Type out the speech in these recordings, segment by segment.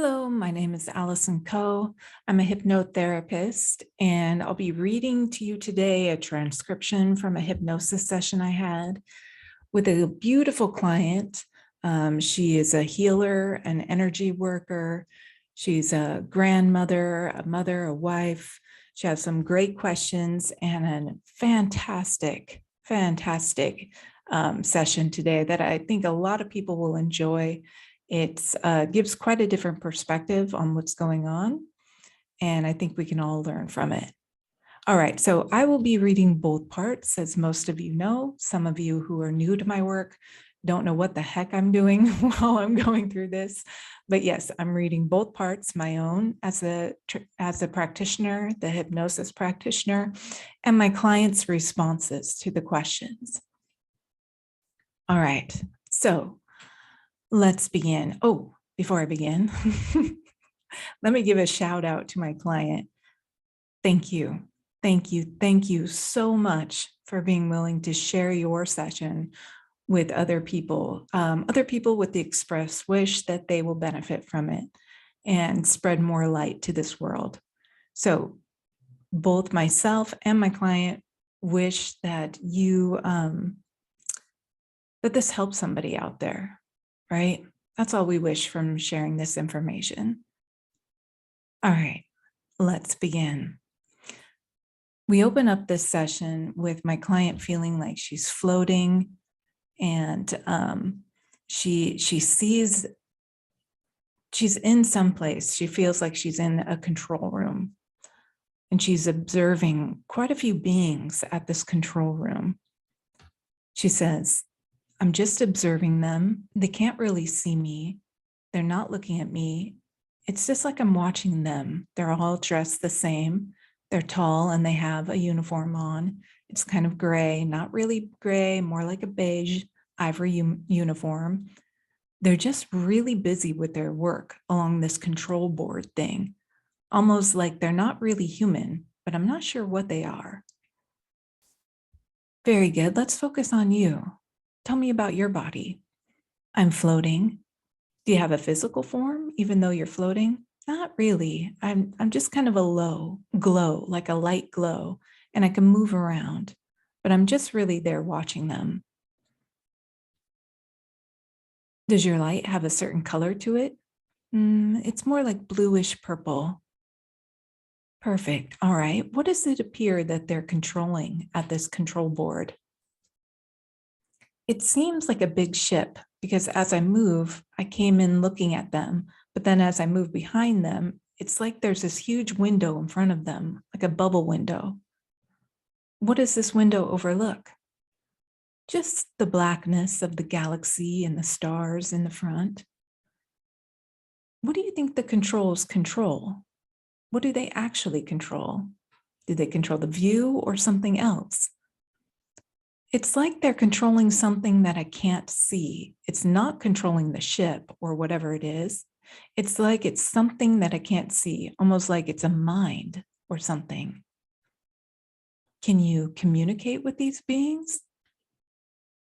Hello, my name is Allison Coe. I'm a hypnotherapist, and I'll be reading to you today a transcription from a hypnosis session I had with a beautiful client. She is a healer, an energy worker. She's a grandmother, a mother, a wife. She has some great questions and a fantastic session today that I think a lot of people will enjoy. It gives quite a different perspective on what's going on, and I think we can all learn from it. All right, so I will be reading both parts, as most of you know. Some of you who are new to my work don't know what the heck I'm doing while I'm going through this. But yes, I'm reading both parts, my own as a practitioner, the hypnosis practitioner, and my client's responses to the questions. All right, so let's begin. Oh, before I begin, let me give a shout out to my client. Thank you. Thank you so much for being willing to share your session with other people with the express wish that they will benefit from it and spread more light to this world. So both myself and my client wish that that this helps somebody out there, right? That's all we wish from sharing this information. All right, let's begin. We open up this session with my client feeling like she's floating, and she sees she's in some place. She feels like she's in a control room, and she's observing quite a few beings at this control room. She says, I'm just observing them. They can't really see me. They're not looking at me. It's just like I'm watching them. They're all dressed the same. They're tall and they have a uniform on. It's kind of gray, not really gray, more like a beige ivory uniform. They're just really busy with their work along this control board thing, almost like they're not really human, but I'm not sure what they are. Very good. Let's focus on you. Tell me about your body. I'm floating. Do you have a physical form, even though you're floating? Not really. I'm just kind of a low glow, like a light glow, and I can move around, but I'm just really there watching them. Does your light have a certain color to it? It's more like bluish purple. Perfect. All right. What does it appear that they're controlling at this control board? It seems like a big ship because as I move, I came in looking at them, but then as I move behind them, it's like there's this huge window in front of them, like a bubble window. What does this window overlook? Just the blackness of the galaxy and the stars in the front. What do you think the controls control? What do they actually control? Do they control the view or something else? It's like they're controlling something that I can't see. It's not controlling the ship or whatever it is. It's like it's something that I can't see, almost like it's a mind or something. Can you communicate with these beings?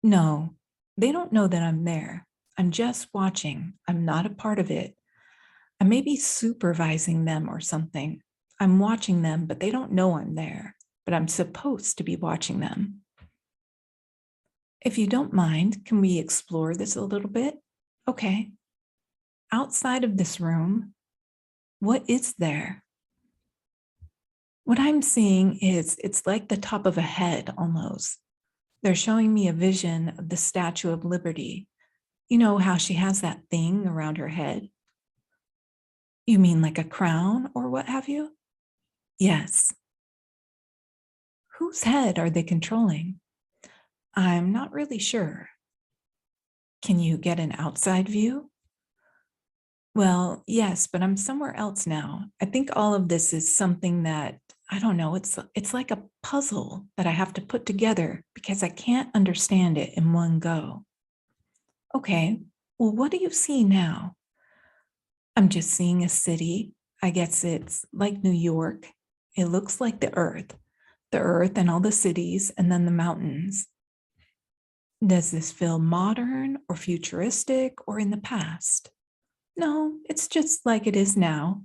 No, they don't know that I'm there. I'm just watching. I'm not a part of it. I may be supervising them or something. I'm watching them, but they don't know I'm there, but I'm supposed to be watching them. If you don't mind, can we explore this a little bit? Okay. Outside of this room, what is there? What I'm seeing is it's like the top of a head almost. They're showing me a vision of the Statue of Liberty. You know how she has that thing around her head? You mean like a crown or what have you? Yes. Whose head are they controlling? I'm not really sure. Can you get an outside view? Well, yes, but I'm somewhere else now. I think all of this is something that, I don't know, it's like a puzzle that I have to put together because I can't understand it in one go. Okay, well, what do you see now? I'm just seeing a city. I guess it's like New York. It looks like the earth and all the cities and then the mountains. Does this feel modern or futuristic or in the past? No, it's just like it is now.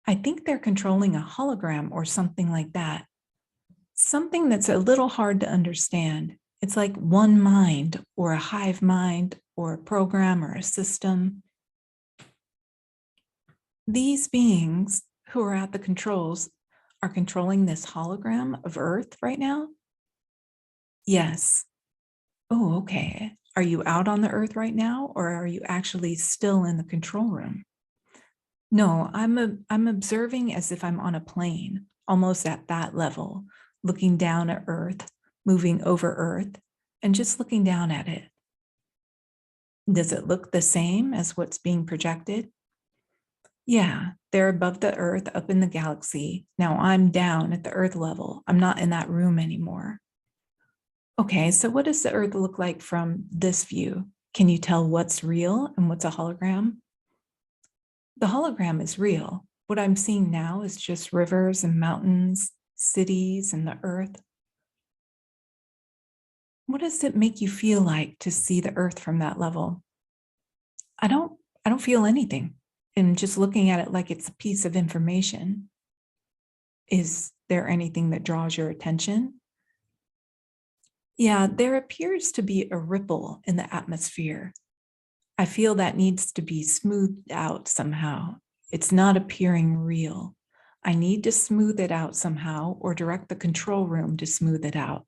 I think they're controlling a hologram or something like that. Something that's a little hard to understand. It's like one mind or a hive mind or a program or a system. These beings who are at the controls are controlling this hologram of Earth right now? Yes. Oh, okay. Are you out on the Earth right now, or are you actually still in the control room? No, I'm observing as if I'm on a plane, almost at that level, looking down at Earth, moving over Earth, and just looking down at it. Does it look the same as what's being projected? Yeah, they're above the Earth up in the galaxy. Now I'm down at the Earth level. I'm not in that room anymore. Okay, so what does the Earth look like from this view? Can you tell what's real and what's a hologram? The hologram is real. What I'm seeing now is just rivers and mountains, cities, and the Earth. What does it make you feel like to see the Earth from that level? I don't I don't feel anything. I'm just looking at it like it's a piece of information. Is there anything that draws your attention? Yeah, there appears to be a ripple in the atmosphere. I feel that needs to be smoothed out somehow. It's not appearing real. I need to smooth it out somehow or direct the control room to smooth it out.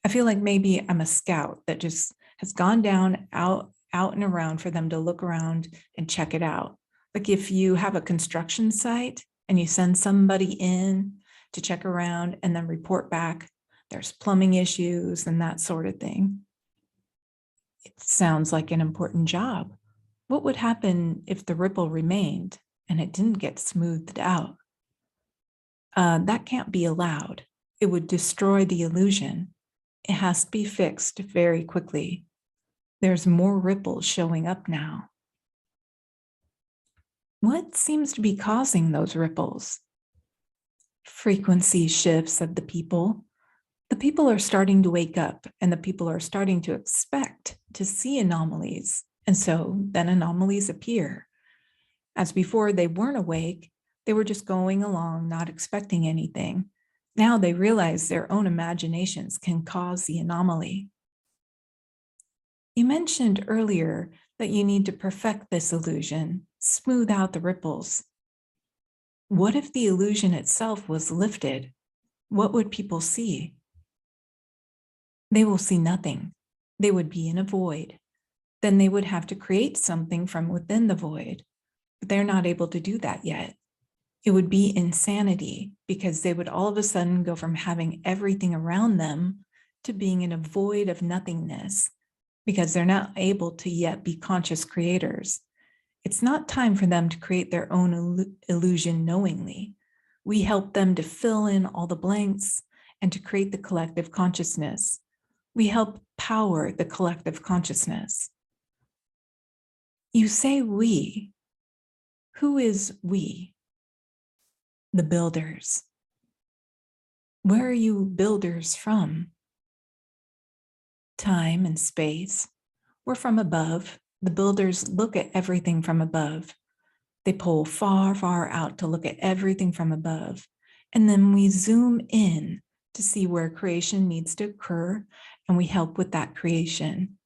I feel like maybe I'm a scout that just has gone down out and around for them to look around and check it out. Like if you have a construction site and you send somebody in to check around and then report back, there's plumbing issues and that sort of thing. It sounds like an important job. What would happen if the ripple remained and it didn't get smoothed out? That can't be allowed. It would destroy the illusion. It has to be fixed very quickly. There's more ripples showing up now. What seems to be causing those ripples? Frequency shifts of the people. The people are starting to wake up and the people are starting to expect to see anomalies. And so then anomalies appear. As before, they weren't awake. They were just going along, not expecting anything. Now they realize their own imaginations can cause the anomaly. You mentioned earlier that you need to perfect this illusion, smooth out the ripples. What if the illusion itself was lifted? What would people see? They will see nothing. They would be in a void. Then they would have to create something from within the void. But they're not able to do that yet. It would be insanity because they would all of a sudden go from having everything around them to being in a void of nothingness because they're not able to yet be conscious creators. It's not time for them to create their own illusion knowingly. We help them to fill in all the blanks and to create the collective consciousness. We help power the collective consciousness. You say we. Who is we? The builders. Where are you builders from? Time and space. We're from above. The builders look at everything from above. They pull far, far out to look at everything from above. And then we zoom in to see where creation needs to occur, and we help with that creation.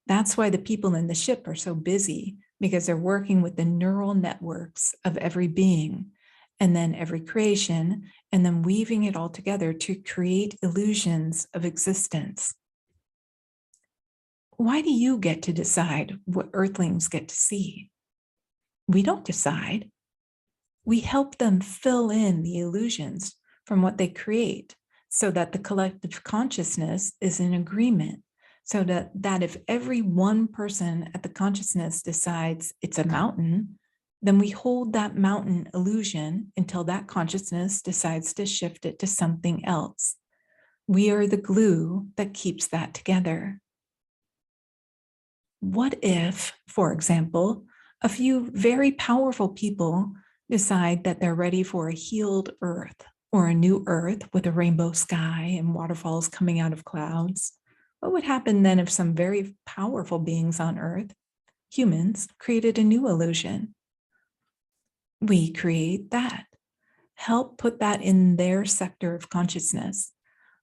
That's why the people in the ship are so busy, because they're working with the neural networks of every being, and then every creation, and then weaving it all together to create illusions of existence. Why do you get to decide what Earthlings get to see? We don't decide. We help them fill in the illusions from what they create so that the collective consciousness is in agreement, so that if every one person at the consciousness decides it's a mountain, then we hold that mountain illusion until that consciousness decides to shift it to something else. We are the glue that keeps that together. What if, for example, a few very powerful people decide that they're ready for a healed earth or a new earth with a rainbow sky and waterfalls coming out of clouds? What would happen then if some very powerful beings on earth Humans created a new illusion. We create that. Help put that in their sector of consciousness.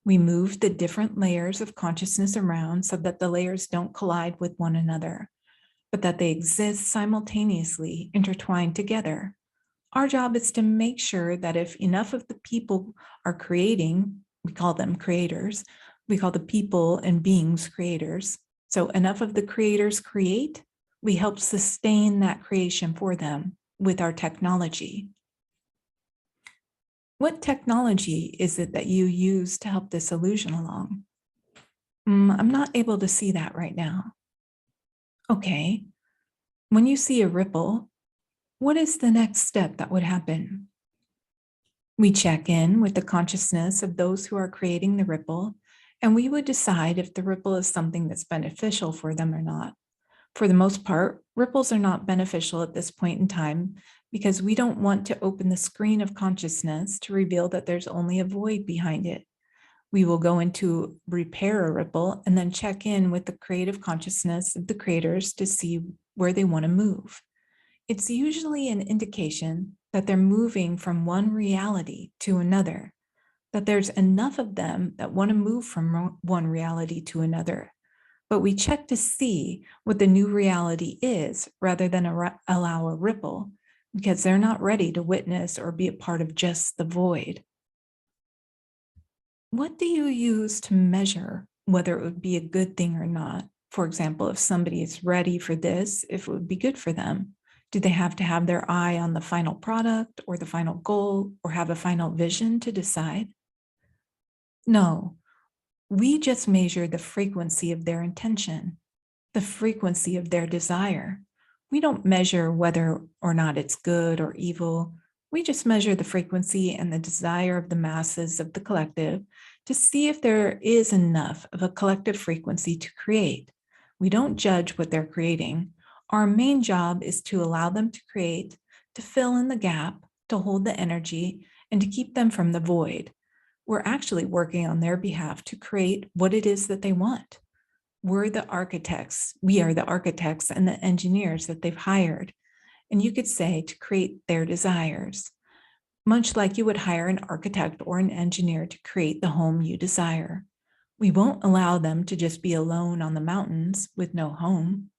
We move the different layers of consciousness around so that the layers don't collide with one another, but that they exist simultaneously, intertwined together. Our job is to make sure that if enough of the people are creating, we call them creators, we call the people and beings creators. So enough of the creators create, we help sustain that creation for them with our technology. What technology is it that you use to help this illusion along? I'm not able to see that right now. Okay. When you see a ripple, what is the next step that would happen? We check in with the consciousness of those who are creating the ripple, and we would decide if the ripple is something that's beneficial for them or not. For the most part, ripples are not beneficial at this point in time because we don't want to open the screen of consciousness to reveal that there's only a void behind it. We will go into repair a ripple and then check in with the creative consciousness of the creators to see where they want to move. It's usually an indication that they're moving from one reality to another, that there's enough of them that want to move from one reality to another. But we check to see what the new reality is rather than allow a ripple, because they're not ready to witness or be a part of just the void. What do you use to measure whether it would be a good thing or not? For example, if somebody is ready for this, if it would be good for them. Do they have to have their eye on the final product or the final goal or have a final vision to decide? No, we just measure the frequency of their intention, the frequency of their desire. We don't measure whether or not it's good or evil. We just measure the frequency and the desire of the masses of the collective to see if there is enough of a collective frequency to create. We don't judge what they're creating. Our main job is to allow them to create, to fill in the gap, to hold the energy, and to keep them from the void. We're actually working on their behalf to create what it is that they want. We're the architects. We are the architects and the engineers that they've hired. And you could say to create their desires, much like you would hire an architect or an engineer to create the home you desire. We won't allow them to just be alone on the mountains with no home.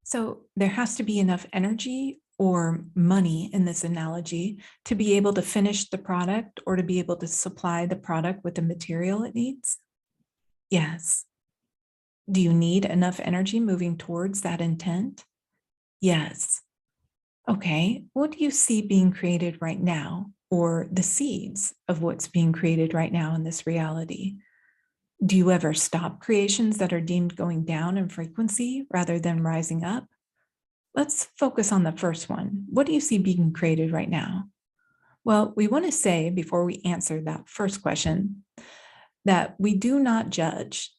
So there has to be enough energy or money in this analogy to be able to finish the product or to be able to supply the product with the material it needs? Yes. Do you need enough energy moving towards that intent? Yes. Okay, what do you see being created right now, or the seeds of what's being created right now in this reality? Do you ever stop creations that are deemed going down in frequency rather than rising up? Let's focus on the first one. What do you see being created right now? Well, we want to say before we answer that first question that we do not judge,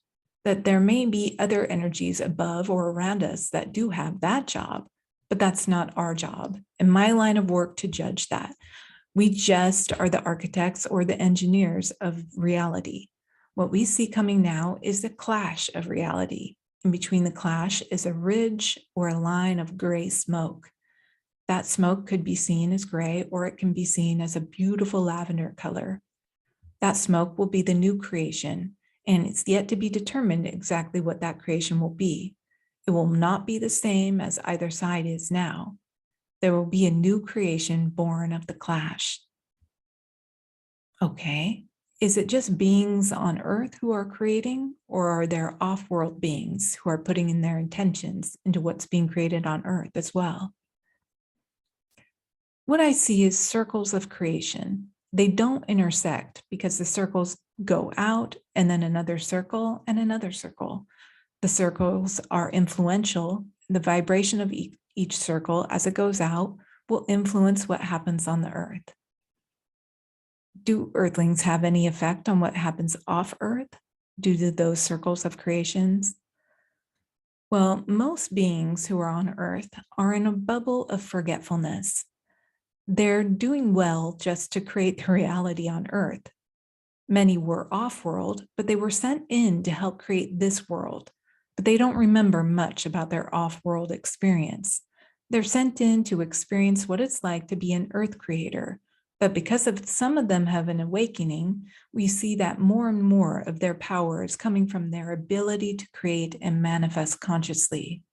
that there may be other energies above or around us that do have that job, but that's not our job. In my line of work to judge that. We just are the architects or the engineers of reality. What we see coming now is the clash of reality. In between the clash is a ridge or a line of gray smoke. That smoke could be seen as gray, or it can be seen as a beautiful lavender color. That smoke will be the new creation, and it's yet to be determined exactly what that creation will be. It will not be the same as either side is now. There will be a new creation born of the clash. Okay, is it just beings on Earth who are creating, or are there off-world beings who are putting in their intentions into what's being created on Earth as well? What I see is circles of creation. They don't intersect because the circles go out and then another circle and another circle. The circles are influential. The vibration of each circle as it goes out will influence what happens on the Earth. Do Earthlings have any effect on what happens off Earth due to those circles of creations? Well, most beings who are on Earth are in a bubble of forgetfulness. They're doing well just to create the reality on Earth. Many were off-world, but they were sent in to help create this world. but they don't remember much about their off-world experience. They're sent in to experience what it's like to be an earth creator. But because of some of them have an awakening, we see that more and more of their power is coming from their ability to create and manifest consciously.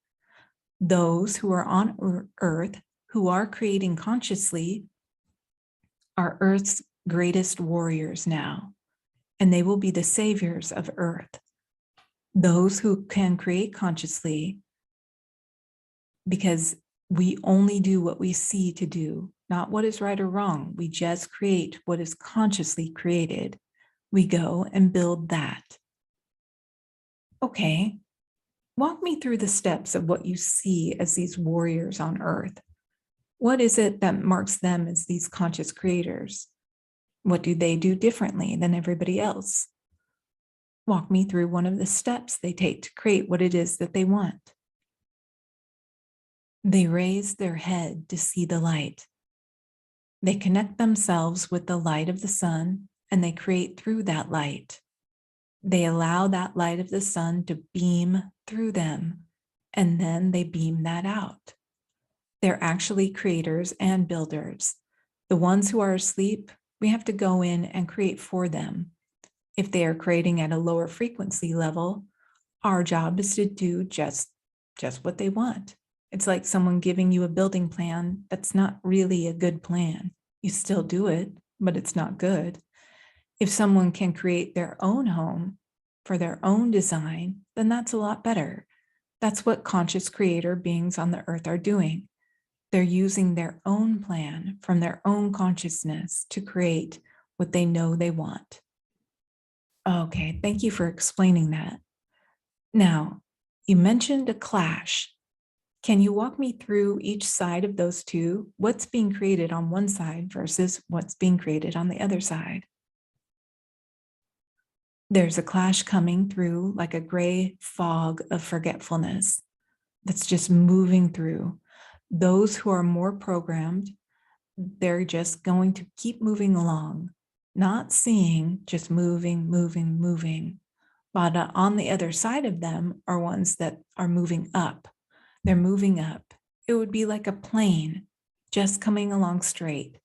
Those who are on Earth, who are creating consciously, are Earth's greatest warriors now, and they will be the saviors of Earth. Those who can create consciously, because we only do what we see to do, not what is right or wrong. We just create what is consciously created. We go and build that. Okay, walk me through the steps of what you see as these warriors on Earth. What is it that marks them as these conscious creators? What do they do differently than everybody else? Walk me through one of the steps they take to create what it is that they want. They raise their head to see the light. They connect themselves with the light of the sun, and they create through that light. They allow that light of the sun to beam through them, and then they beam that out. They're actually creators and builders. The ones who are asleep, we have to go in and create for them. If they are creating at a lower frequency level, our job is to do just what they want. It's like someone giving you a building plan that's not really a good plan. You still do it, but it's not good. If someone can create their own home for their own design, then that's a lot better. That's what conscious creator beings on the earth are doing. They're using their own plan from their own consciousness to create what they know they want. Okay, thank you for explaining that. Now, you mentioned a clash. Can you walk me through each side of those two? What's being created on one side versus what's being created on the other side? There's a clash coming through like a gray fog of forgetfulness that's just moving through. Those who are more programmed, they're just going to keep moving along, not seeing, just moving. But on the other side of them are ones that are moving up. They're moving up. It would be like a plane just coming along straight.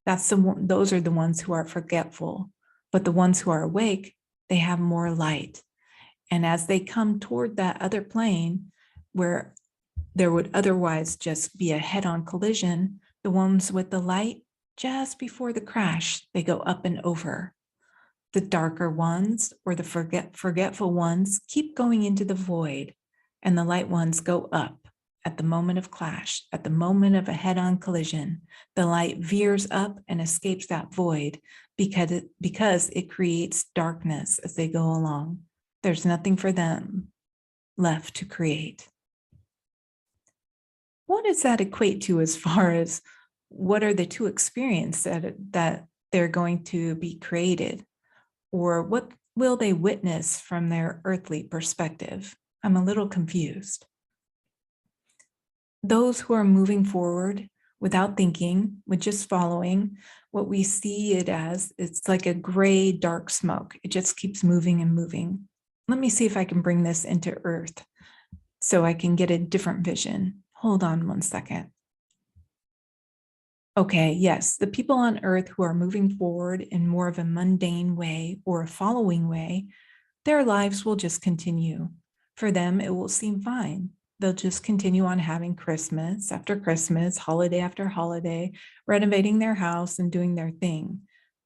Those are the ones who are forgetful, but the ones who are awake, they have more light. And as they come toward that other plane where there would otherwise just be a head-on collision, the ones with the light, just before the crash, they go up and over. The darker ones or the forgetful ones keep going into the void, and the light ones go up at the moment of clash, at the moment of a head-on collision. The light veers up and escapes that void because it creates darkness as they go along. There's nothing for them left to create. What does that equate to as far as what are the two experiences that they're going to be created? Or what will they witness from their earthly perspective? I'm a little confused. Those who are moving forward without thinking, with just following, what we see it as, it's like a gray, dark smoke. It just keeps moving and moving. Let me see if I can bring this into Earth so I can get a different vision. Hold on one second. Okay, yes, the people on Earth who are moving forward in more of a mundane way or a following way, their lives will just continue. For them, it will seem fine. They'll just continue on having Christmas after Christmas, holiday after holiday, renovating their house and doing their thing.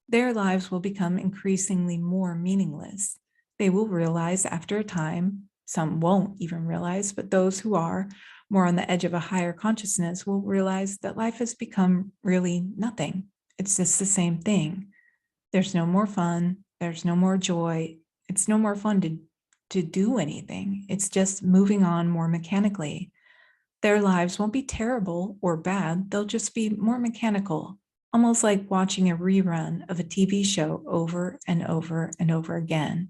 Their lives will become increasingly more meaningless. They will realize after a time, some won't even realize, but those who are more on the edge of a higher consciousness will realize that life has become really nothing. It's just the same thing. There's no more fun. There's no more joy. It's no more fun to do anything. It's just moving on more mechanically. Their lives won't be terrible or bad. They'll just be more mechanical, almost like watching a rerun of a TV show over and over and over again.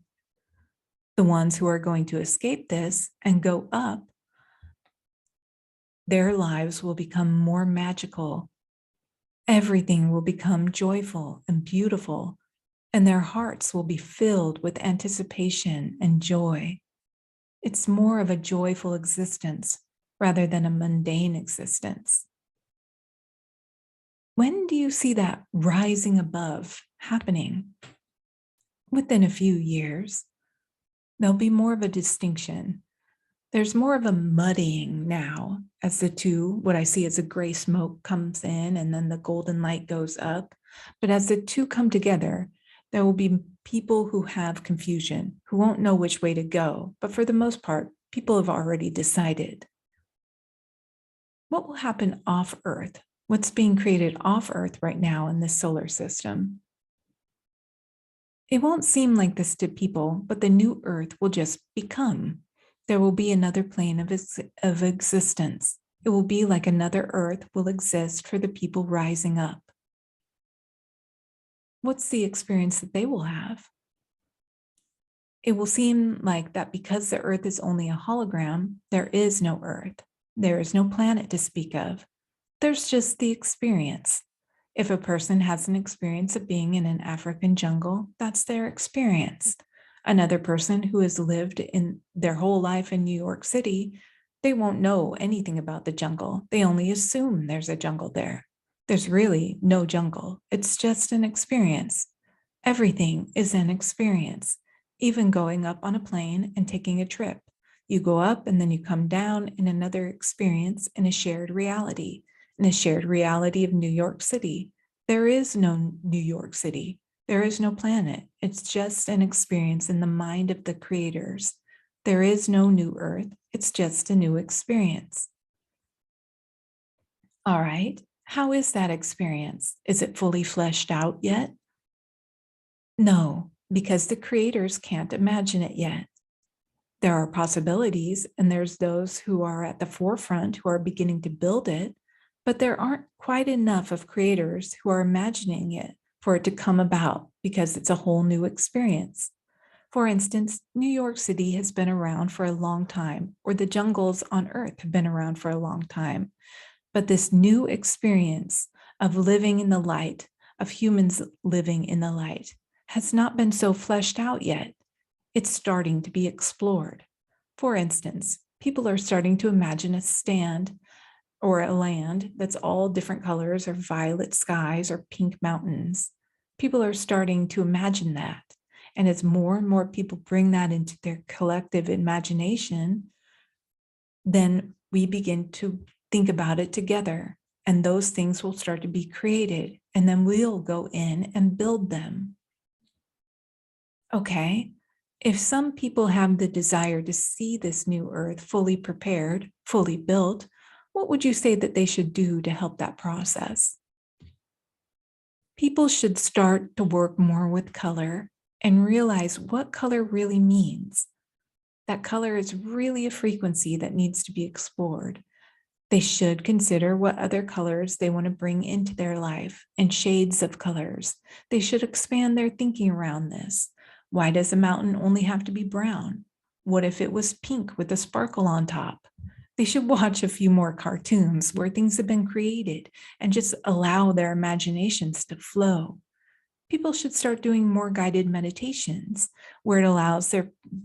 The ones who are going to escape this and go up, their lives will become more magical. Everything will become joyful and beautiful, and their hearts will be filled with anticipation and joy. It's more of a joyful existence rather than a mundane existence. When do you see that rising above happening? Within a few years, there'll be more of a distinction. There's more of a muddying now as the two, what I see as a gray smoke comes in and then the golden light goes up. But as the two come together, there will be people who have confusion, who won't know which way to go. But for the most part, people have already decided. What will happen off Earth? What's being created off Earth right now in this solar system? It won't seem like this to people, but the new Earth will just become. There will be another plane of existence. It will be like another Earth will exist for the people rising up. What's the experience that they will have? It will seem like that because the Earth is only a hologram, there is no Earth. There is no planet to speak of. There's just the experience. If a person has an experience of being in an African jungle, that's their experience. Another person who has lived in their whole life in New York City, they won't know anything about the jungle. They only assume there's a jungle there. There's really no jungle. It's just an experience. Everything is an experience, even going up on a plane and taking a trip. You go up and then you come down in another experience in a shared reality. In a shared reality of New York City. There is no New York City. There is no planet. It's just an experience in the mind of the creators. There is no new Earth. It's just a new experience. All right. How is that experience? Is it fully fleshed out yet? No, because the creators can't imagine it yet. There are possibilities, and there's those who are at the forefront who are beginning to build it. But there aren't quite enough of creators who are imagining it for it to come about because it's a whole new experience. For instance, New York City has been around for a long time, or the jungles on Earth have been around for a long time. But this new experience of living in the light, of humans living in the light, has not been so fleshed out yet. It's starting to be explored. For instance, people are starting to imagine a stand or a land that's all different colors or violet skies or pink mountains. People are starting to imagine that. And as more and more people bring that into their collective imagination, then we begin to think about it together. And those things will start to be created. And then we'll go in and build them. Okay, if some people have the desire to see this new Earth fully prepared, fully built, what would you say that they should do to help that process? People should start to work more with color and realize what color really means. That color is really a frequency that needs to be explored. They should consider what other colors they want to bring into their life and shades of colors. They should expand their thinking around this. Why does a mountain only have to be brown? What if it was pink with a sparkle on top? They should watch a few more cartoons where things have been created and just allow their imaginations to flow. People should start doing more guided meditations where it allows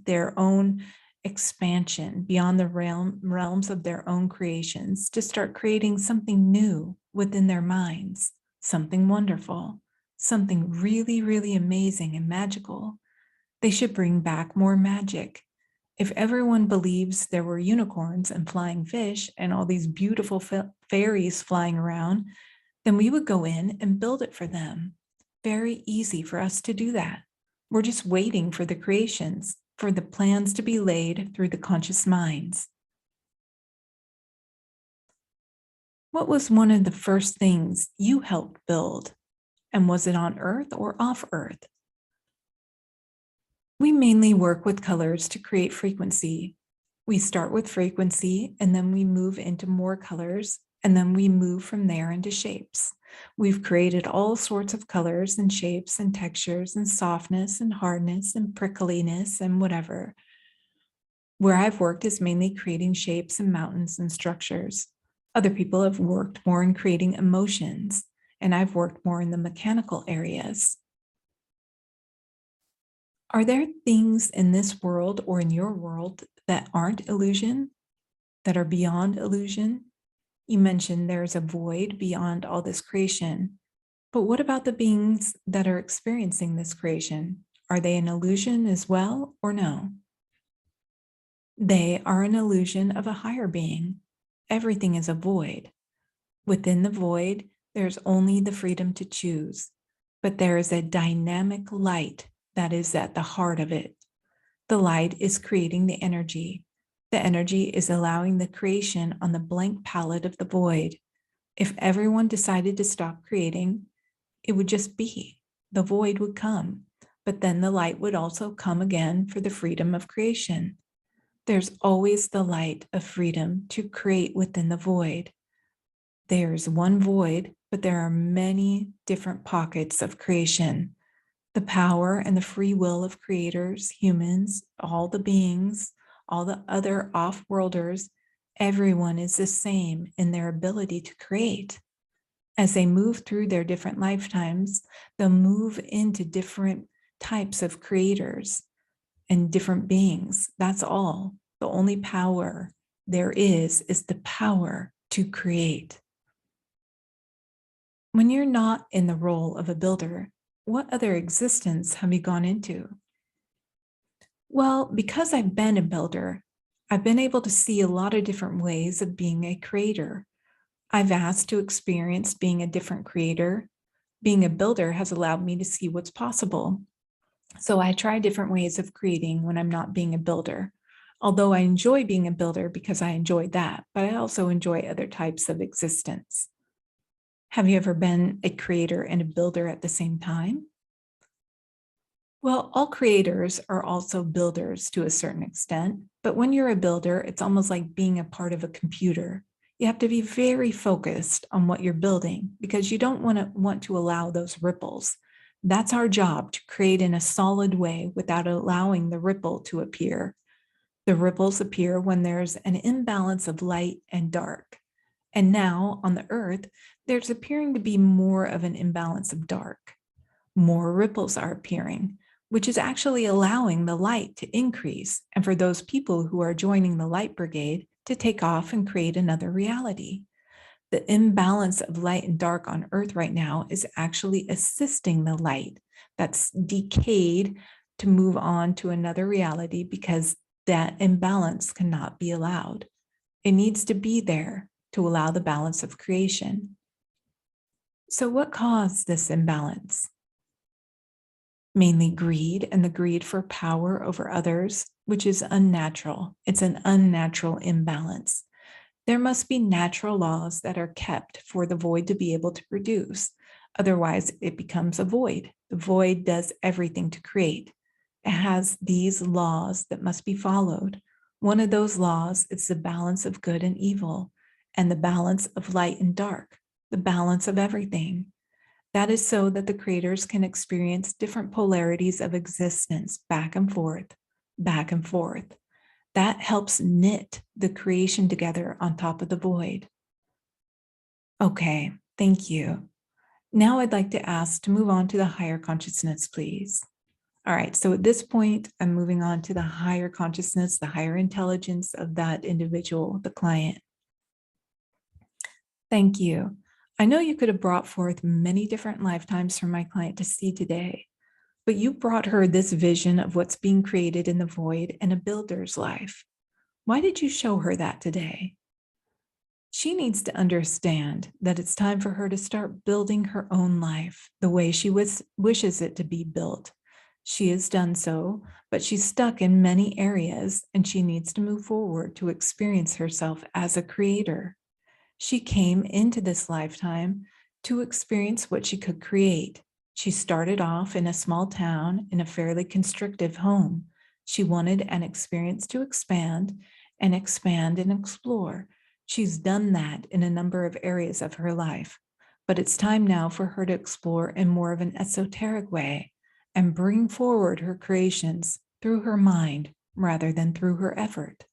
their own expansion beyond the realms of their own creations to start creating something new within their minds, something wonderful, something really, really amazing and magical. They should bring back more magic. If everyone believes there were unicorns and flying fish and all these beautiful fairies flying around, then we would go in and build it for them. Very easy for us to do that. We're just waiting for the creations, for the plans to be laid through the conscious minds. What was one of the first things you helped build? And was it on Earth or off Earth? We mainly work with colors to create frequency. We start with frequency and then we move into more colors and then we move from there into shapes. We've created all sorts of colors and shapes and textures and softness and hardness and prickliness and whatever. Where I've worked is mainly creating shapes and mountains and structures. Other people have worked more in creating emotions, and I've worked more in the mechanical areas. Are there things in this world or in your world that aren't illusion, that are beyond illusion? You mentioned there's a void beyond all this creation. But what about the beings that are experiencing this creation? Are they an illusion as well, or no? They are an illusion of a higher being. Everything is a void. Within the void, there's only the freedom to choose, but there is a dynamic light that is at the heart of it. The light is creating the energy. The energy is allowing the creation on the blank palette of the void. If everyone decided to stop creating, it would just be. The void would come, but then the light would also come again for the freedom of creation. There's always the light of freedom to create within the void. There's one void, but there are many different pockets of creation. The power and the free will of creators, humans, all the beings, all the other off-worlders, everyone is the same in their ability to create. As they move through their different lifetimes, they'll move into different types of creators and different beings. That's all. The only power there is the power to create. When you're not in the role of a builder, what other existence have you gone into? Well, because I've been a builder, I've been able to see a lot of different ways of being a creator. I've asked to experience being a different creator. Being a builder has allowed me to see what's possible. So I try different ways of creating when I'm not being a builder. Although I enjoy being a builder because I enjoy that, but I also enjoy other types of existence. Have you ever been a creator and a builder at the same time? Well, all creators are also builders to a certain extent, but when you're a builder, it's almost like being a part of a computer. You have to be very focused on what you're building because you don't want to allow those ripples. That's our job, to create in a solid way without allowing the ripple to appear. The ripples appear when there's an imbalance of light and dark. And now on the earth, there's appearing to be more of an imbalance of dark. More ripples are appearing, which is actually allowing the light to increase, and for those people who are joining the light brigade to take off and create another reality. The imbalance of light and dark on Earth right now is actually assisting the light that's decayed to move on to another reality because that imbalance cannot be allowed. It needs to be there to allow the balance of creation. So what caused this imbalance? Mainly greed, and the greed for power over others, which is unnatural. It's an unnatural imbalance. There must be natural laws that are kept for the void to be able to produce. Otherwise, it becomes a void. The void does everything to create. It has these laws that must be followed. One of those laws is the balance of good and evil, and the balance of light and dark, the balance of everything. That is so that the creators can experience different polarities of existence back and forth, back and forth. That helps knit the creation together on top of the void. Okay, thank you. Now I'd like to ask to move on to the higher consciousness, please. All right, so at this point, I'm moving on to the higher consciousness, the higher intelligence of that individual, the client. Thank you. I know you could have brought forth many different lifetimes for my client to see today, but you brought her this vision of what's being created in the void and a builder's life. Why did you show her that today? She needs to understand that it's time for her to start building her own life the way she wishes it to be built. She has done so, but she's stuck in many areas and she needs to move forward to experience herself as a creator. She came into this lifetime to experience what she could create. She started off in a small town in a fairly constrictive home. She wanted an experience to expand and explore. She's done that in a number of areas of her life, but it's time now for her to explore in more of an esoteric way and bring forward her creations through her mind rather than through her effort.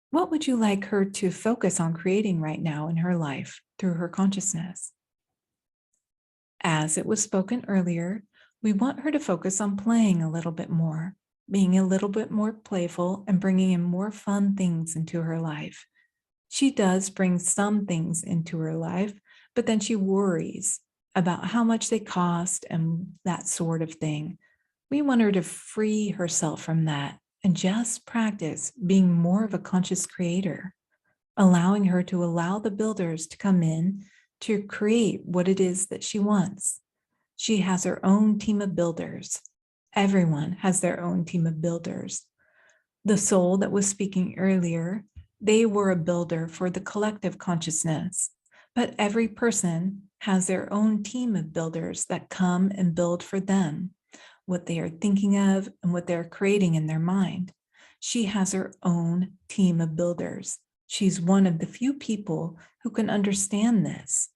What would you like her to focus on creating right now in her life through her consciousness? As it was spoken earlier, we want her to focus on playing a little bit more. being a little bit more playful and bringing in more fun things into her life. She does bring some things into her life, but then she worries about how much they cost and that sort of thing. We want her to free herself from that and just practice being more of a conscious creator, allowing her to allow the builders to come in to create what it is that she wants. She has her own team of builders. Everyone has their own team of builders. The soul that was speaking earlier, they were a builder for the collective consciousness, but every person has their own team of builders that come and build for them what they are thinking of and what they're creating in their mind. She has her own team of builders. She's one of the few people who can understand this.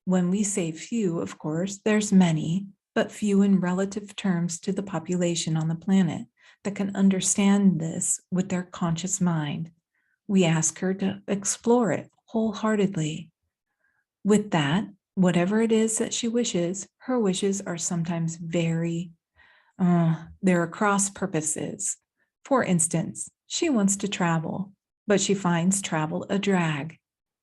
When we say few, of course, there's many, but few in relative terms to the population on the planet that can understand this with their conscious mind. We ask her to explore it wholeheartedly. With that, whatever it is that she wishes, her wishes are sometimes they're across purposes. For instance, she wants to travel, but she finds travel a drag.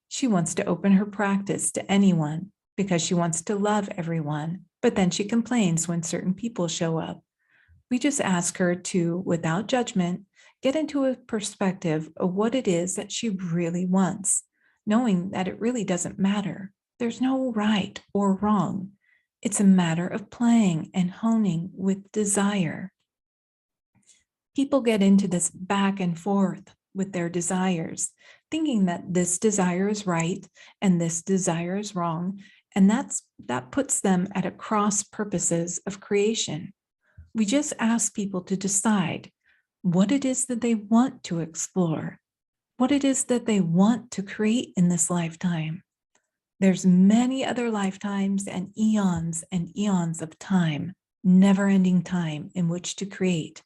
She wants to open her practice to anyone because she wants to love everyone, but then she complains when certain people show up. We just ask her to, without judgment, get into a perspective of what it is that she really wants, knowing that it really doesn't matter. There's no right or wrong. It's a matter of playing and honing with desire. People get into this back and forth with their desires, thinking that this desire is right and this desire is wrong, and that puts them at a cross purposes of creation. We just ask people to decide what it is that they want to explore, what it is that they want to create in this lifetime. There's many other lifetimes and eons of time, never-ending time in which to create.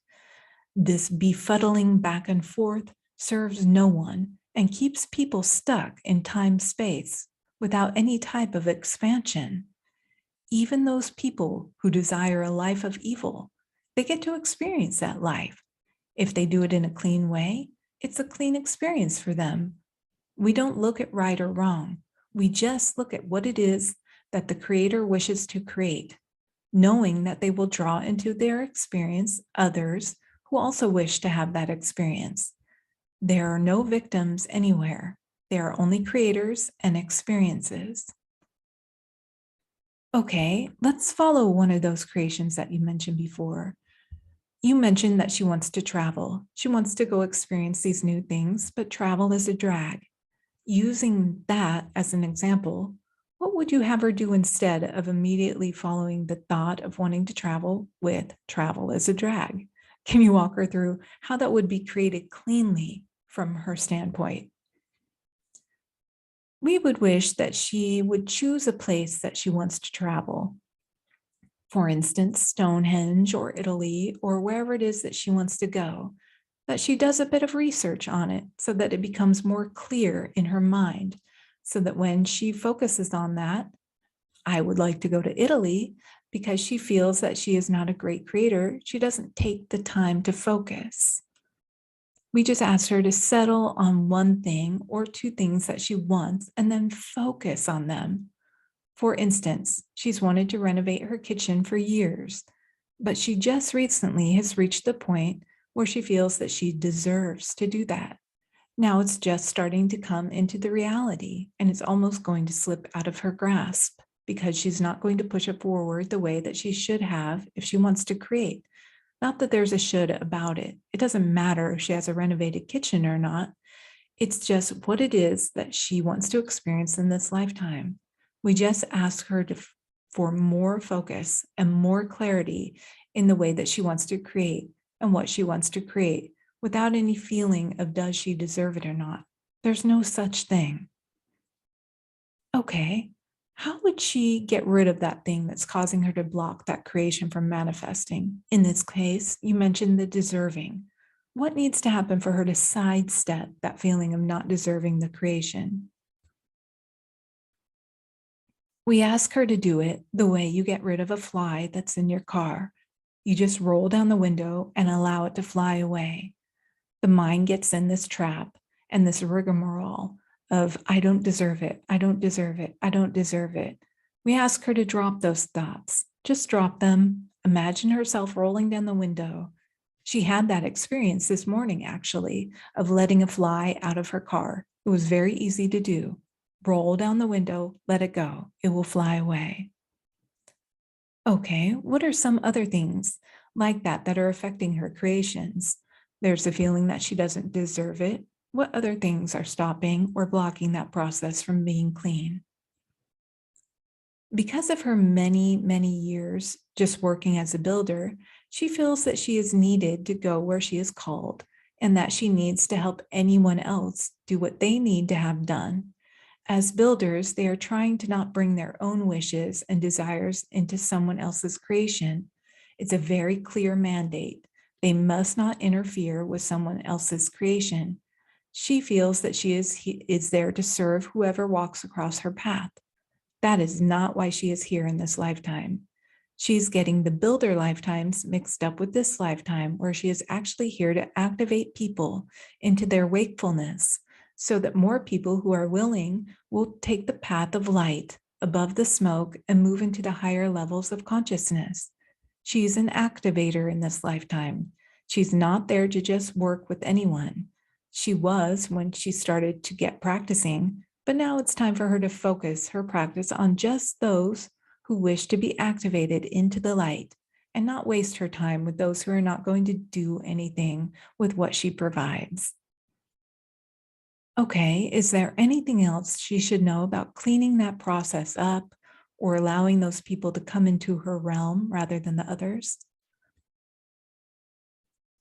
This befuddling back and forth serves no one and keeps people stuck in time-space without any type of expansion. Even those people who desire a life of evil, they get to experience that life. If they do it in a clean way, it's a clean experience for them. We don't look at right or wrong. We just look at what it is that the Creator wishes to create, knowing that they will draw into their experience others who also wish to have that experience. There are no victims anywhere. There are only creators and experiences. Okay, let's follow one of those creations that you mentioned before. You mentioned that she wants to travel. She wants to go experience these new things, but travel is a drag. Using that as an example, what would you have her do instead of immediately following the thought of wanting to travel with travel as a drag? Can you walk her through how that would be created cleanly from her standpoint? We would wish that she would choose a place that she wants to travel. For instance, Stonehenge or Italy or wherever it is that she wants to go, that she does a bit of research on it so that it becomes more clear in her mind, so that when she focuses on that, I would like to go to Italy, because she feels that she is not a great creator, she doesn't take the time to focus. We just ask her to settle on one thing or two things that she wants and then focus on them. For instance, she's wanted to renovate her kitchen for years, but she just recently has reached the point where she feels that she deserves to do that. Now it's just starting to come into the reality, and it's almost going to slip out of her grasp because she's not going to push it forward the way that she should have if she wants to create. Not that there's a should about it. It doesn't matter if she has a renovated kitchen or not. It's just what it is that she wants to experience in this lifetime. We just ask her for more focus and more clarity in the way that she wants to create and what she wants to create, without any feeling of does she deserve it or not. There's no such thing. Okay, how would she get rid of that thing that's causing her to block that creation from manifesting? In this case, you mentioned the deserving. What needs to happen for her to sidestep that feeling of not deserving the creation? We ask her to do it the way you get rid of a fly that's in your car. You just roll down the window and allow it to fly away. The mind gets in this trap and this rigmarole of, I don't deserve it, I don't deserve it, I don't deserve it. We ask her to drop those thoughts. Just drop them. Imagine herself rolling down the window. She had that experience this morning, actually, of letting a fly out of her car. It was very easy to do. Roll down the window, let it go. It will fly away. Okay, what are some other things like that are affecting her creations? There's the feeling that she doesn't deserve it. What other things are stopping or blocking that process from being clean? Because of her many, many years just working as a builder, she feels that she is needed to go where she is called and that she needs to help anyone else do what they need to have done. As builders, they are trying to not bring their own wishes and desires into someone else's creation. It's a very clear mandate. They must not interfere with someone else's creation. She feels that she is there to serve whoever walks across her path. That is not why she is here in this lifetime. She's getting the builder lifetimes mixed up with this lifetime, where she is actually here to activate people into their wakefulness so that more people who are willing will take the path of light above the smoke and move into the higher levels of consciousness. She's an activator in this lifetime. She's not there to just work with anyone. She was when she started to get practicing, but now it's time for her to focus her practice on just those who wish to be activated into the light and not waste her time with those who are not going to do anything with what she provides. Okay, is there anything else she should know about cleaning that process up or allowing those people to come into her realm rather than the others?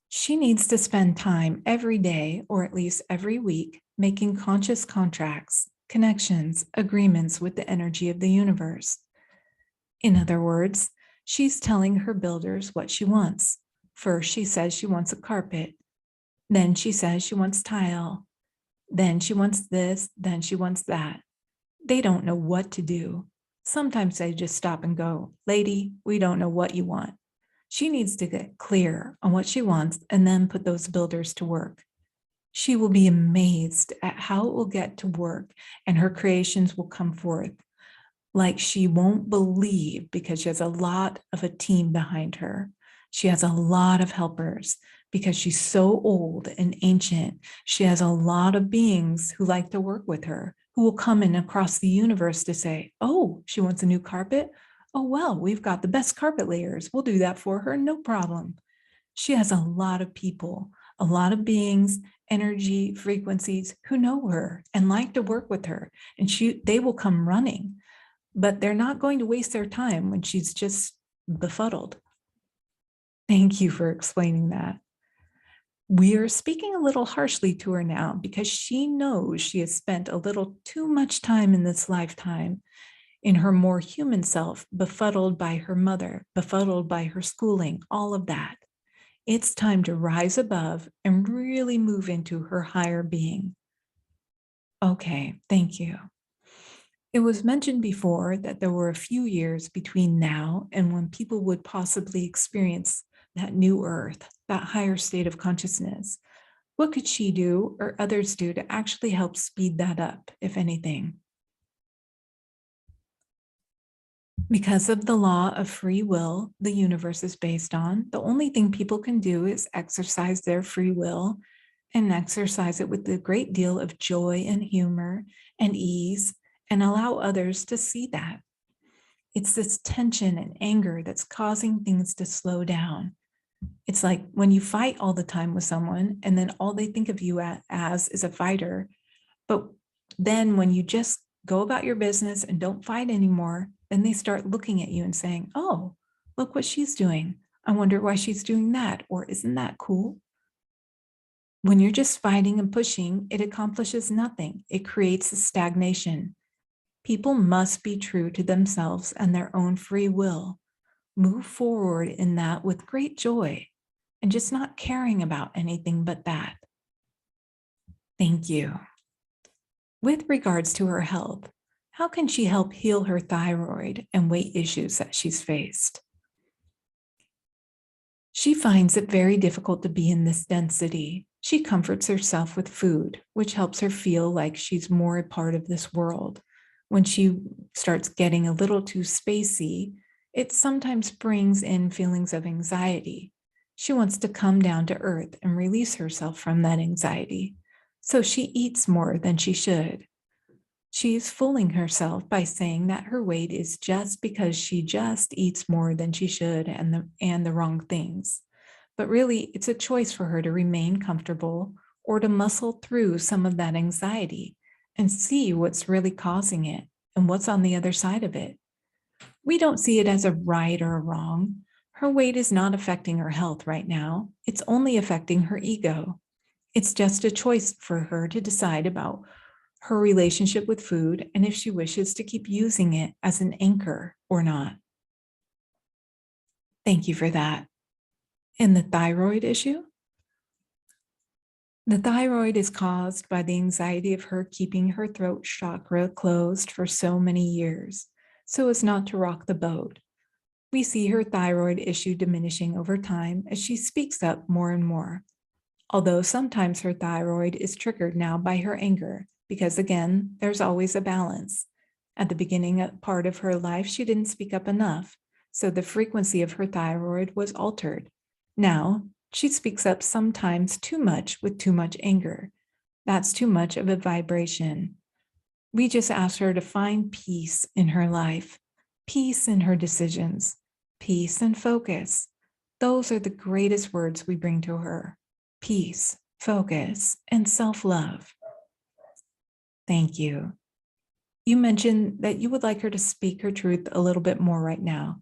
She needs to spend time every day, or at least every week, making conscious contracts, connections, agreements with the energy of the universe. In other words, she's telling her builders what she wants. First, she says she wants a carpet. Then she says she wants tile. Then she wants this. Then she wants that. They don't know what to do. Sometimes they just stop and go, "Lady, we don't know what you want." She needs to get clear on what she wants and then put those builders to work. She will be amazed at how it will get to work and her creations will come forth like she won't believe, because she has a lot of a team behind her. She has a lot of helpers because she's so old and ancient. She has a lot of beings who like to work with her, who will come in across the universe to say, "Oh, she wants a new carpet? Oh, well, we've got the best carpet layers. We'll do that for her, no problem." She has a lot of people, a lot of beings, energy, frequencies who know her and like to work with her. And they will come running, but they're not going to waste their time when she's just befuddled. Thank you for explaining that. We are speaking a little harshly to her now because she knows she has spent a little too much time in this lifetime in her more human self, befuddled by her mother, befuddled by her schooling, all of that. It's time to rise above and really move into her higher being. Okay, thank you. It was mentioned before that there were a few years between now and when people would possibly experience that new earth, that higher state of consciousness. What could she do or others do to actually help speed that up, if anything? Because of the law of free will the universe is based on, the only thing people can do is exercise their free will and exercise it with a great deal of joy and humor and ease and allow others to see that. It's this tension and anger that's causing things to slow down. It's like when you fight all the time with someone and then all they think of you as is a fighter. But then when you just go about your business and don't fight anymore, then they start looking at you and saying, "Oh, look what she's doing. I wonder why she's doing that." Or, "Isn't that cool?" When you're just fighting and pushing, it accomplishes nothing. It creates a stagnation. People must be true to themselves and their own free will. Move forward in that with great joy and just not caring about anything but that. Thank you. With regards to her health, how can she help heal her thyroid and weight issues that she's faced? She finds it very difficult to be in this density. She comforts herself with food, which helps her feel like she's more a part of this world. When she starts getting a little too spacey, it sometimes brings in feelings of anxiety. She wants to come down to earth and release herself from that anxiety. So she eats more than she should. She's fooling herself by saying that her weight is just because she just eats more than she should and the wrong things. But really, it's a choice for her to remain comfortable or to muscle through some of that anxiety and see what's really causing it and what's on the other side of it. We don't see it as a right or a wrong. Her weight is not affecting her health right now. It's only affecting her ego. It's just a choice for her to decide about her relationship with food and if she wishes to keep using it as an anchor or not. Thank you for that. And the thyroid issue? The thyroid is caused by the anxiety of her keeping her throat chakra closed for so many years, so as not to rock the boat. We see her thyroid issue diminishing over time as she speaks up more and more. Although sometimes her thyroid is triggered now by her anger, because again, there's always a balance. At the beginning part of her life, she didn't speak up enough, so the frequency of her thyroid was altered. Now, she speaks up sometimes too much with too much anger. That's too much of a vibration. We just ask her to find peace in her life, peace in her decisions, peace and focus. Those are the greatest words we bring to her. Peace, focus, and self-love. Thank you. You mentioned that you would like her to speak her truth a little bit more right now.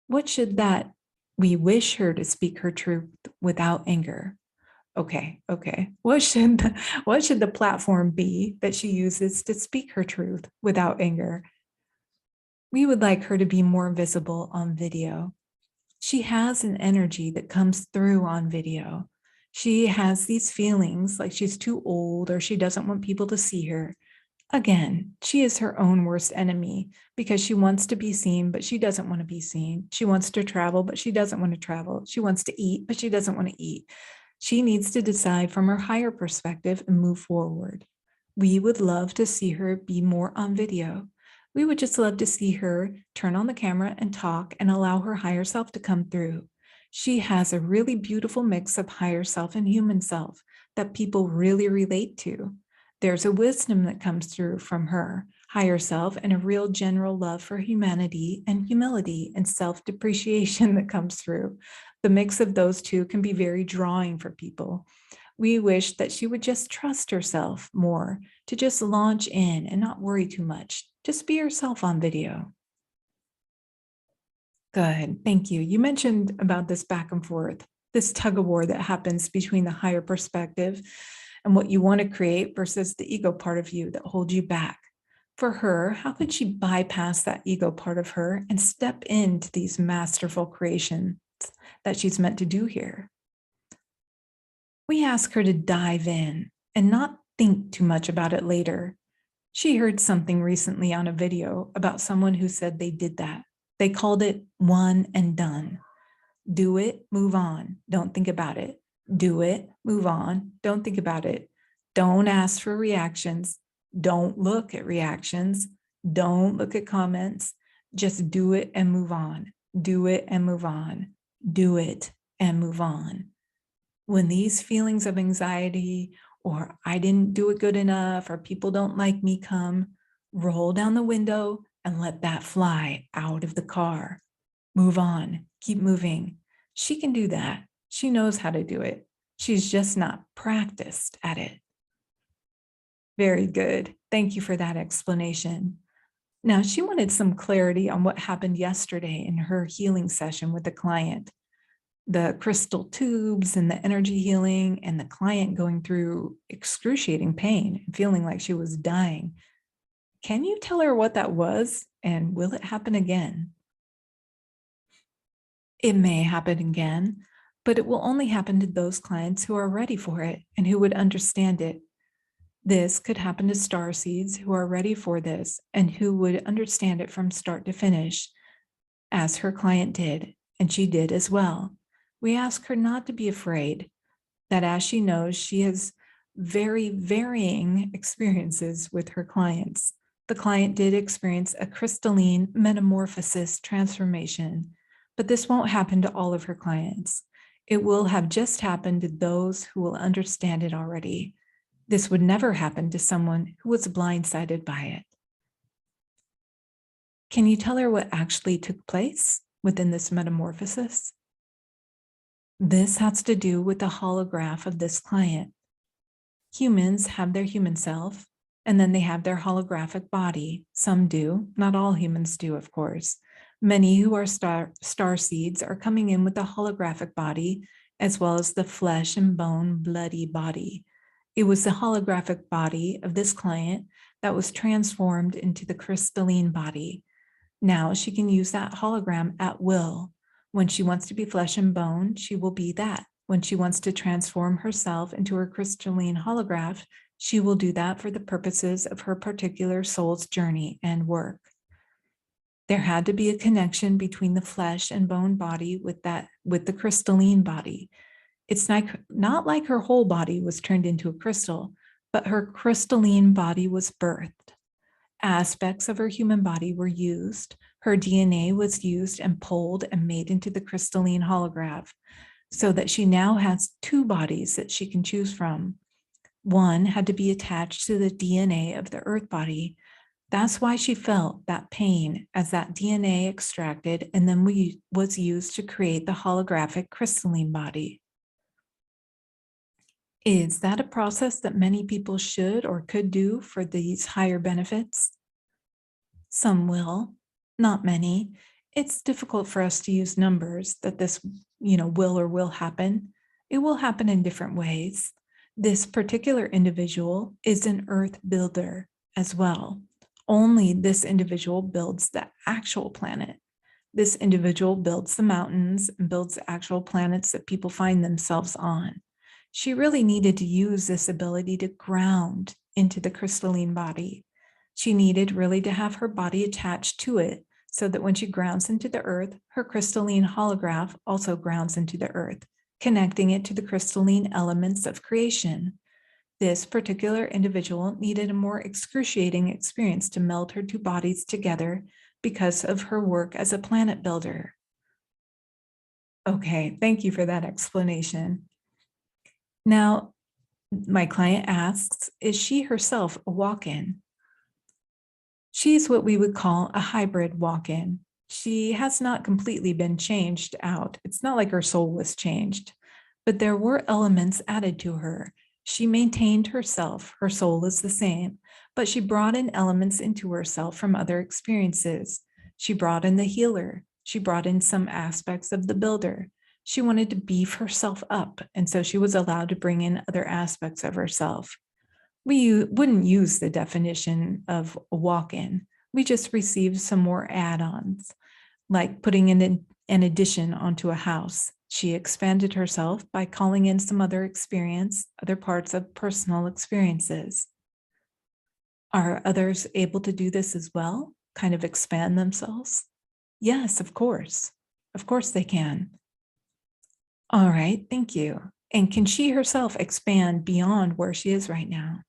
What should that we wish her to speak her truth without anger? Okay. What should the platform be that she uses to speak her truth without anger? We would like her to be more visible on video. She has an energy that comes through on video. She has these feelings like she's too old or she doesn't want people to see her. Again, she is her own worst enemy because she wants to be seen, but she doesn't want to be seen. She wants to travel, but she doesn't want to travel. She wants to eat, but she doesn't want to eat. She needs to decide from her higher perspective and move forward. We would love to see her be more on video. We would just love to see her turn on the camera and talk and allow her higher self to come through. She has a really beautiful mix of higher self and human self that people really relate to. There's a wisdom that comes through from her higher self and a real general love for humanity and humility and self-depreciation that comes through. The mix of those two can be very drawing for people. We wish that she would just trust herself more, to just launch in and not worry too much. Just be herself on video. Good, thank you. You mentioned about this back and forth, this tug of war that happens between the higher perspective and what you want to create versus the ego part of you that holds you back. For her, how could she bypass that ego part of her and step into these masterful creations that she's meant to do here? We ask her to dive in and not think too much about it later. She heard something recently on a video about someone who said they did that. They called it one and done. Do it, move on, don't think about it. Do it, move on, don't think about it. Don't ask for reactions. Don't look at reactions. Don't look at comments. Just do it and move on. Do it and move on. Do it and move on. When these feelings of anxiety or I didn't do it good enough or people don't like me come, roll down the window and let that fly out of the car. Move on, keep moving. She can do that. She knows how to do it. She's just not practiced at it. Very good. Thank you for that explanation. Now, she wanted some clarity on what happened yesterday in her healing session with the client. The crystal tubes and the energy healing and the client going through excruciating pain, feeling like she was dying. Can you tell her what that was and will it happen again? It may happen again, but it will only happen to those clients who are ready for it and who would understand it. This could happen to starseeds who are ready for this and who would understand it from start to finish, as her client did, and she did as well. We ask her not to be afraid, that as she knows, she has very varying experiences with her clients. The client did experience a crystalline metamorphosis transformation, but this won't happen to all of her clients. It will have just happened to those who will understand it already. This would never happen to someone who was blindsided by it. Can you tell her what actually took place within this metamorphosis? This has to do with the holograph of this client. Humans have their human self, and then they have their holographic body. Some do, not all humans do, of course. Many who are star seeds are coming in with the holographic body, as well as the flesh and bone, bloody body. It was the holographic body of this client that was transformed into the crystalline body. Now she can use that hologram at will. When she wants to be flesh and bone, she will be that. When she wants to transform herself into her crystalline holograph, she will do that for the purposes of her particular soul's journey and work. There had to be a connection between the flesh and bone body with the crystalline body. It's not like her whole body was turned into a crystal, but her crystalline body was birthed. Aspects of her human body were used. Her DNA was used and pulled and made into the crystalline holograph, so that she now has two bodies that she can choose from. One had to be attached to the DNA of the earth body. That's why she felt that pain as that DNA extracted and then was used to create the holographic crystalline body. Is that a process that many people should or could do for these higher benefits? Some will, not many. It's difficult for us to use numbers that this, will happen. It will happen in different ways. This particular individual is an earth builder as well. Only this individual builds the actual planet. This individual builds the mountains and builds the actual planets that people find themselves on. She really needed to use this ability to ground into the crystalline body. She needed really to have her body attached to it so that when she grounds into the earth, her crystalline holograph also grounds into the earth, connecting it to the crystalline elements of creation. This particular individual needed a more excruciating experience to meld her two bodies together because of her work as a planet builder. Okay, thank you for that explanation. Now, my client asks, is she herself a walk-in? She's what we would call a hybrid walk-in. She has not completely been changed out. It's not like her soul was changed, but there were elements added to her. She maintained herself. Her soul is the same, but she brought in elements into herself from other experiences. She brought in the healer. She brought in some aspects of the builder. She wanted to beef herself up, and so she was allowed to bring in other aspects of herself. We wouldn't use the definition of a walk-in. We just received some more add-ons, like putting in an addition onto a house. She expanded herself by calling in some other experience, other parts of personal experiences. Are others able to do this as well? Kind of expand themselves? Yes, of course. Of course they can. All right, thank you. And can she herself expand beyond where she is right now?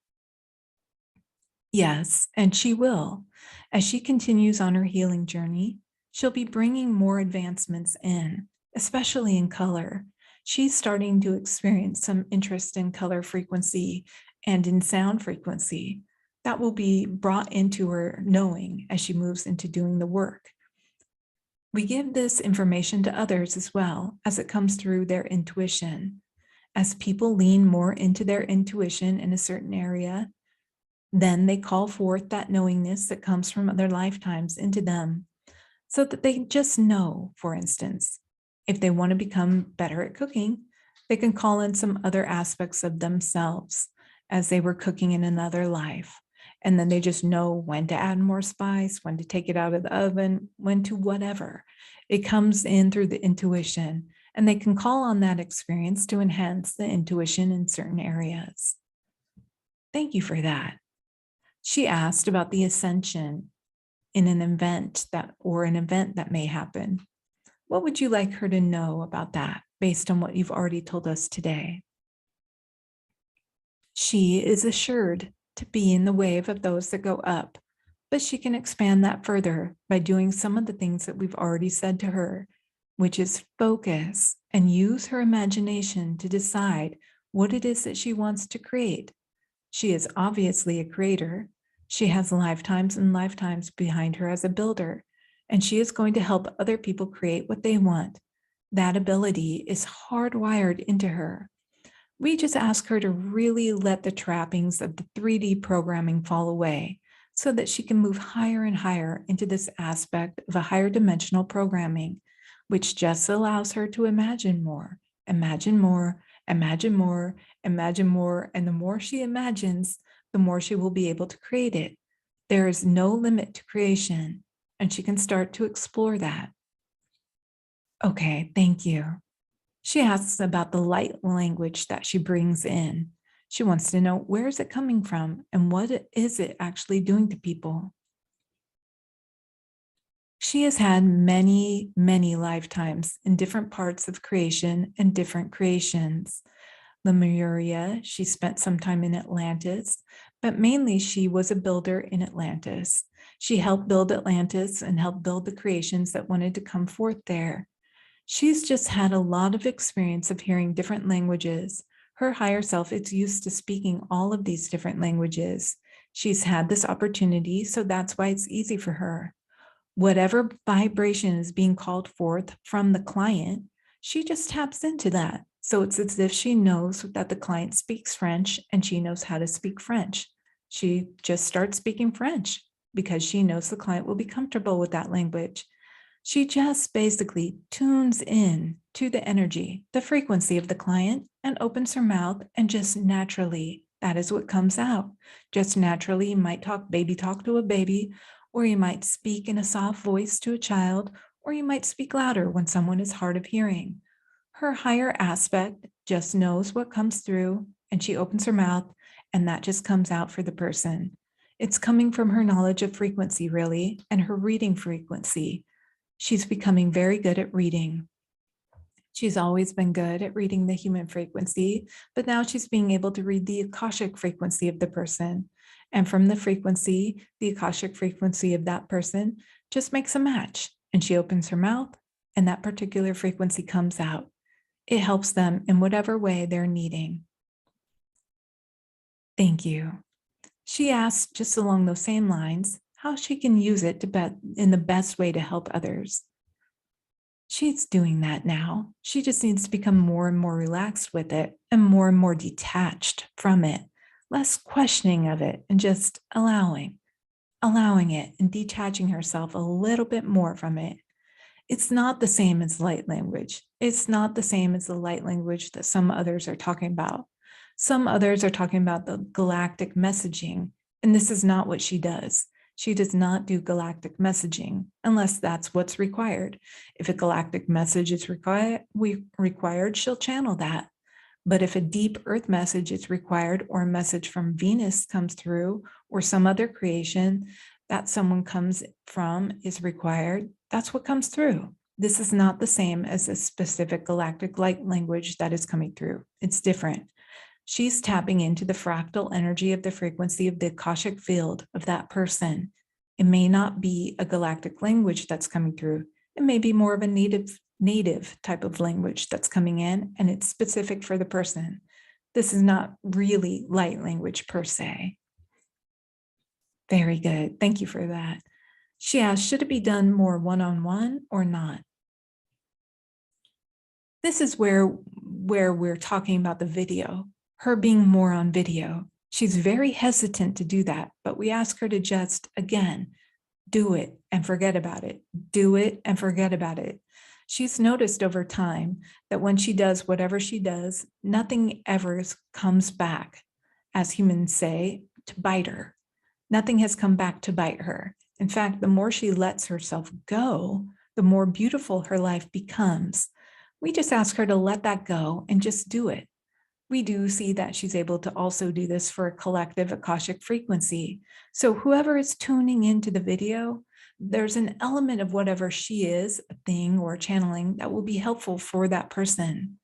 Yes, and she will. As she continues on her healing journey, she'll be bringing more advancements in, especially in color. She's starting to experience some interest in color frequency and in sound frequency. That will be brought into her knowing as she moves into doing the work. We give this information to others as well as it comes through their intuition. As people lean more into their intuition in a certain area, then they call forth that knowingness that comes from other lifetimes into them so that they just know, for instance, if they want to become better at cooking, they can call in some other aspects of themselves as they were cooking in another life. And then they just know when to add more spice, when to take it out of the oven, when to whatever. It comes in through the intuition, and they can call on that experience to enhance the intuition in certain areas. Thank you for that. She asked about the ascension in an event that may happen. What would you like her to know about that? based on what you've already told us today. She is assured to be in the wave of those that go up, but she can expand that further by doing some of the things that we've already said to her, which is focus and use her imagination to decide what it is that she wants to create. She is obviously a creator. She has lifetimes and lifetimes behind her as a builder, and she is going to help other people create what they want. That ability is hardwired into her. We just ask her to really let the trappings of the 3D programming fall away so that she can move higher and higher into this aspect of a higher dimensional programming, which just allows her to imagine more, imagine more, imagine more, imagine more. And the more she imagines, the more she will be able to create it. There is no limit to creation, and she can start to explore that. Okay, thank you. She asks about the light language that she brings in. She wants to know, where is it coming from and what is it actually doing to people? She has had many, many lifetimes in different parts of creation and different creations. Lemuria, she spent some time in Atlantis, but mainly she was a builder in Atlantis. She helped build Atlantis and helped build the creations that wanted to come forth there. She's just had a lot of experience of hearing different languages. Her higher self is used to speaking all of these different languages. She's had this opportunity, so that's why it's easy for her. Whatever vibration is being called forth from the client, she just taps into that. So it's as if she knows that the client speaks French and she knows how to speak French. She just starts speaking French because she knows the client will be comfortable with that language. She just basically tunes in to the energy, the frequency of the client, and opens her mouth, and just naturally, that is what comes out. Just naturally, you might talk to a baby, or you might speak in a soft voice to a child, or you might speak louder when someone is hard of hearing. Her higher aspect just knows what comes through, and she opens her mouth, and that just comes out for the person. It's coming from her knowledge of frequency, really, and her reading frequency. She's becoming very good at reading. She's always been good at reading the human frequency, but now she's being able to read the Akashic frequency of the person. And from the frequency, the Akashic frequency of that person just makes a match. And she opens her mouth, and that particular frequency comes out. It helps them in whatever way they're needing. Thank you. She asks, just along those same lines, how she can use it in the best way to help others. She's doing that now. She just needs to become more and more relaxed with it and more detached from it, less questioning of it, and just allowing it and detaching herself a little bit more from it. It's not the same as light language. It's not the same as the light language that some others are talking about. Some others are talking about the galactic messaging, and this is not what she does. She does not do galactic messaging unless that's what's required. If a galactic message is required, she'll channel that. But if a deep earth message is required, or a message from Venus comes through, or some other creation that someone comes from is required, that's what comes through. This is not the same as a specific galactic light language that is coming through. It's different. She's tapping into the fractal energy of the frequency of the Akashic field of that person. It may not be a galactic language that's coming through. It may be more of a native type of language that's coming in, and it's specific for the person. This is not really light language per se. Very good. Thank you for that. She asked, should it be done more one-on-one or not? This is where we're talking about the video, her being more on video. She's very hesitant to do that, but we ask her to just, again, do it and forget about it. Do it and forget about it. She's noticed over time that when she does whatever she does, nothing ever comes back, as humans say, to bite her. Nothing has come back to bite her. In fact, the more she lets herself go, the more beautiful her life becomes. We just ask her to let that go and just do it. We do see that she's able to also do this for a collective Akashic frequency. So whoever is tuning into the video, There's an element of whatever she is, a thing or channeling, that will be helpful for that person.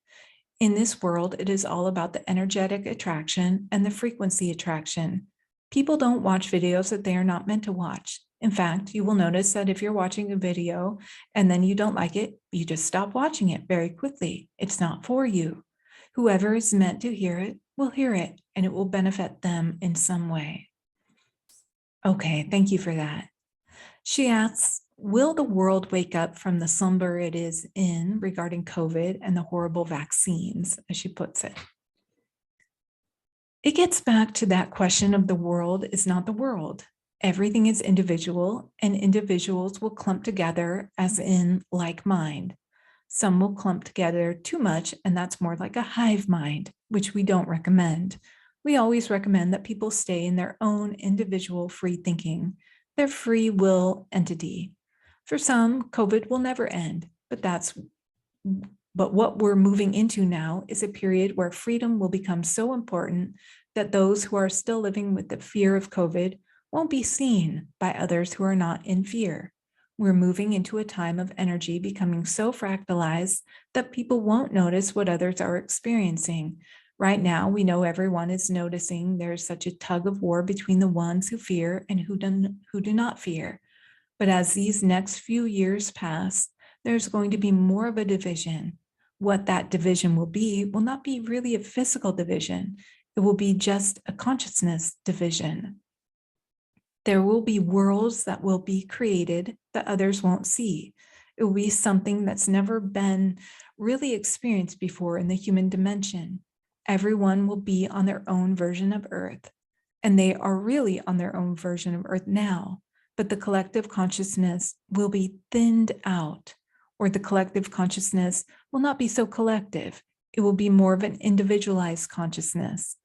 In this world, it is all about the energetic attraction and the frequency attraction. People don't watch videos that they are not meant to watch. In fact, you will notice that if you're watching a video and then you don't like it, you just stop watching it very quickly. It's not for you. Whoever is meant to hear it will hear it, and it will benefit them in some way. Okay, thank you for that. She asks, will the world wake up from the slumber it is in regarding COVID and the horrible vaccines, as she puts it? It gets back to that question of the world is not the world. Everything is individual, and individuals will clump together as in like mind. Some will clump together too much, and that's more like a hive mind, which we don't recommend. We always recommend that people stay in their own individual free thinking, their free will entity. For some, COVID will never end, but what we're moving into now is a period where freedom will become so important that those who are still living with the fear of COVID won't be seen by others who are not in fear. We're moving into a time of energy becoming so fractalized that people won't notice what others are experiencing. Right now, we know everyone is noticing there's such a tug of war between the ones who fear and who do not fear. But as these next few years pass, there's going to be more of a division. What that division will not be really a physical division. It will be just a consciousness division. There will be worlds that will be created that others won't see. It will be something that's never been really experienced before in the human dimension. Everyone will be on their own version of Earth, and they are really on their own version of Earth now, but the collective consciousness will be thinned out, or the collective consciousness will not be so collective. It will be more of an individualized consciousness.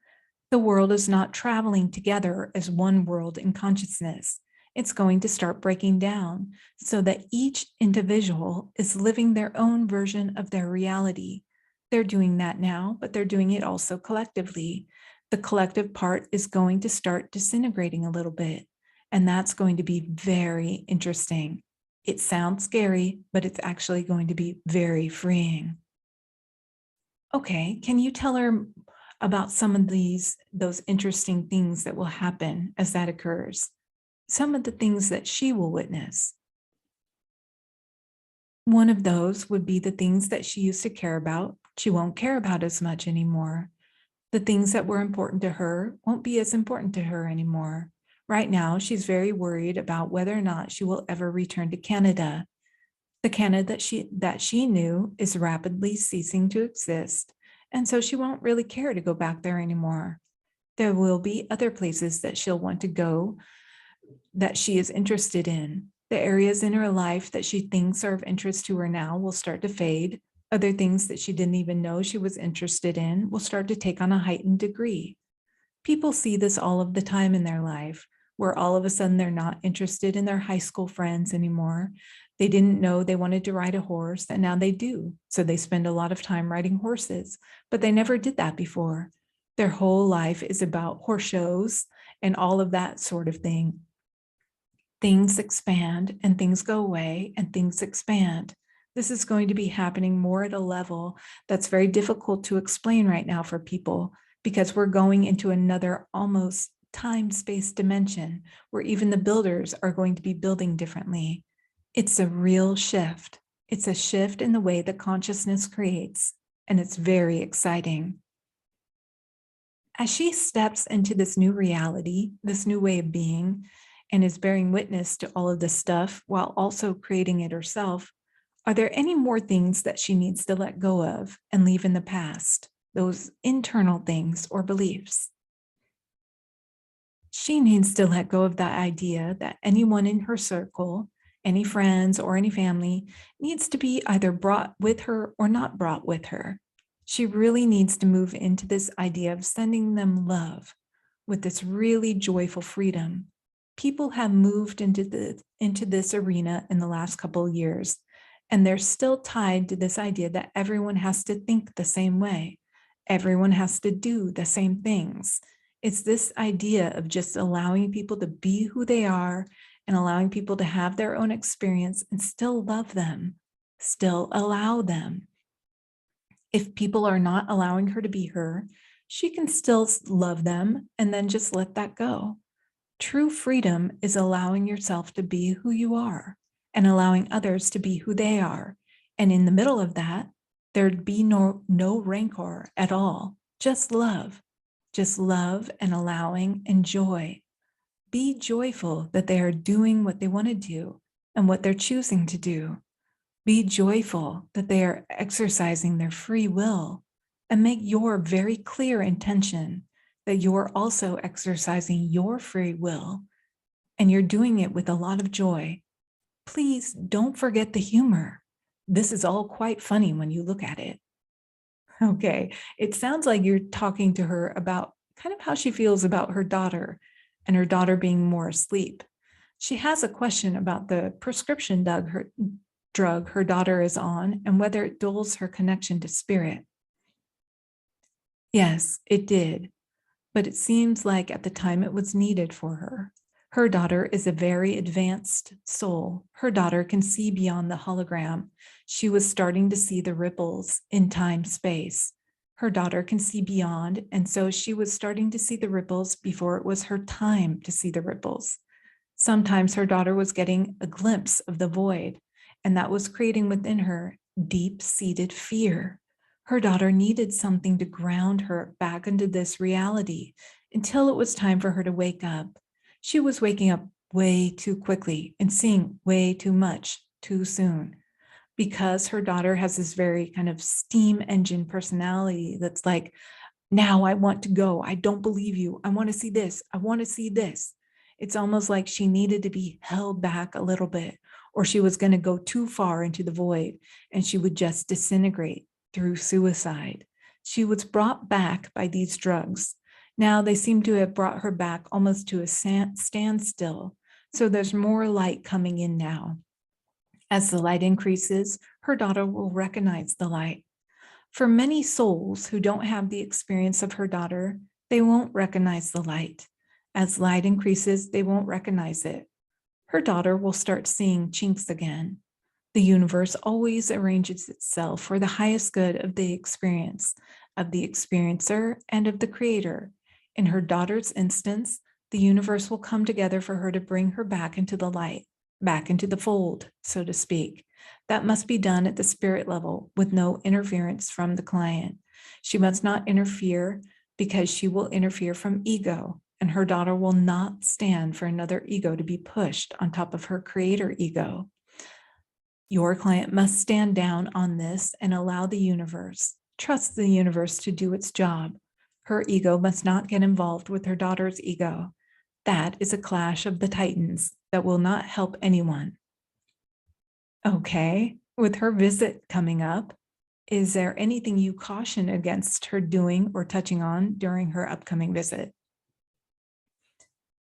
The world is not traveling together as one world in consciousness. It's going to start breaking down so that each individual is living their own version of their reality. They're doing that now, but they're doing it also collectively. The collective part is going to start disintegrating a little bit, and that's going to be very interesting. It sounds scary, but it's actually going to be very freeing. Okay, can you tell her about some of those interesting things that will happen as that occurs? Some of the things that she will witness. One of those would be the things that she used to care about, she won't care about as much anymore. The things that were important to her won't be as important to her anymore. Right now, she's very worried about whether or not she will ever return to Canada. The Canada that she knew is rapidly ceasing to exist, and so she won't really care to go back there anymore. There will be other places that she'll want to go that she is interested in. The areas in her life that she thinks are of interest to her now will start to fade. Other things that she didn't even know she was interested in will start to take on a heightened degree. People see this all of the time in their life, where all of a sudden they're not interested in their high school friends anymore. They didn't know they wanted to ride a horse, and now they do. So they spend a lot of time riding horses, but they never did that before. Their whole life is about horse shows and all of that sort of thing. Things expand and things go away and things expand. This is going to be happening more at a level that's very difficult to explain right now for people, because we're going into another almost time-space dimension where even the builders are going to be building differently. It's a real shift. It's a shift in the way that consciousness creates, and it's very exciting. As she steps into this new reality, this new way of being, and is bearing witness to all of this stuff while also creating it herself, are there any more things that she needs to let go of and leave in the past, those internal things or beliefs? She needs to let go of that idea that anyone in her circle, any friends or any family, needs to be either brought with her or not brought with her. She really needs to move into this idea of sending them love with this really joyful freedom. People have moved into this arena in the last couple of years, and they're still tied to this idea that everyone has to think the same way. Everyone has to do the same things. It's this idea of just allowing people to be who they are and allowing people to have their own experience and still love them, still allow them. If people are not allowing her to be her, she can still love them and then just let that go. True freedom is allowing yourself to be who you are and allowing others to be who they are. And in the middle of that, there'd be no rancor at all, just love and allowing and joy. Be joyful that they are doing what they want to do and what they're choosing to do. Be joyful that they are exercising their free will, and make your very clear intention that you're also exercising your free will and you're doing it with a lot of joy. Please don't forget the humor. This is all quite funny when you look at it. Okay, it sounds like you're talking to her about kind of how she feels about her daughter and her daughter being more asleep. She has a question about the prescription drug her daughter is on and whether it dulls her connection to spirit. Yes, it did, but it seems like at the time it was needed for her. Her daughter is a very advanced soul. Her daughter can see beyond the hologram. She was starting to see the ripples in time-space. Her daughter can see beyond, and so she was starting to see the ripples before it was her time to see the ripples. Sometimes her daughter was getting a glimpse of the void, and that was creating within her deep-seated fear. Her daughter needed something to ground her back into this reality until it was time for her to wake up. She was waking up way too quickly and seeing way too much too soon, because her daughter has this very kind of steam engine personality that's like, now I want to go. I don't believe you. I want to see this. I want to see this. It's almost like she needed to be held back a little bit, or she was going to go too far into the void and she would just disintegrate through suicide. She was brought back by these drugs. Now they seem to have brought her back almost to a standstill. So there's more light coming in now. As the light increases, her daughter will recognize the light. For many souls who don't have the experience of her daughter, they won't recognize the light. As light increases, they won't recognize it. Her daughter will start seeing chinks again. The universe always arranges itself for the highest good of the experience, of the experiencer, and of the creator. In her daughter's instance, the universe will come together for her to bring her back into the light, back into the fold, so to speak. That must be done at the spirit level with no interference from the client. She must not interfere because she will interfere from ego, and her daughter will not stand for another ego to be pushed on top of her creator ego. Your client must stand down on this and allow the universe, trust the universe to do its job. Her ego must not get involved with her daughter's ego. That is a clash of the titans that will not help anyone. Okay, with her visit coming up, is there anything you caution against her doing or touching on during her upcoming visit?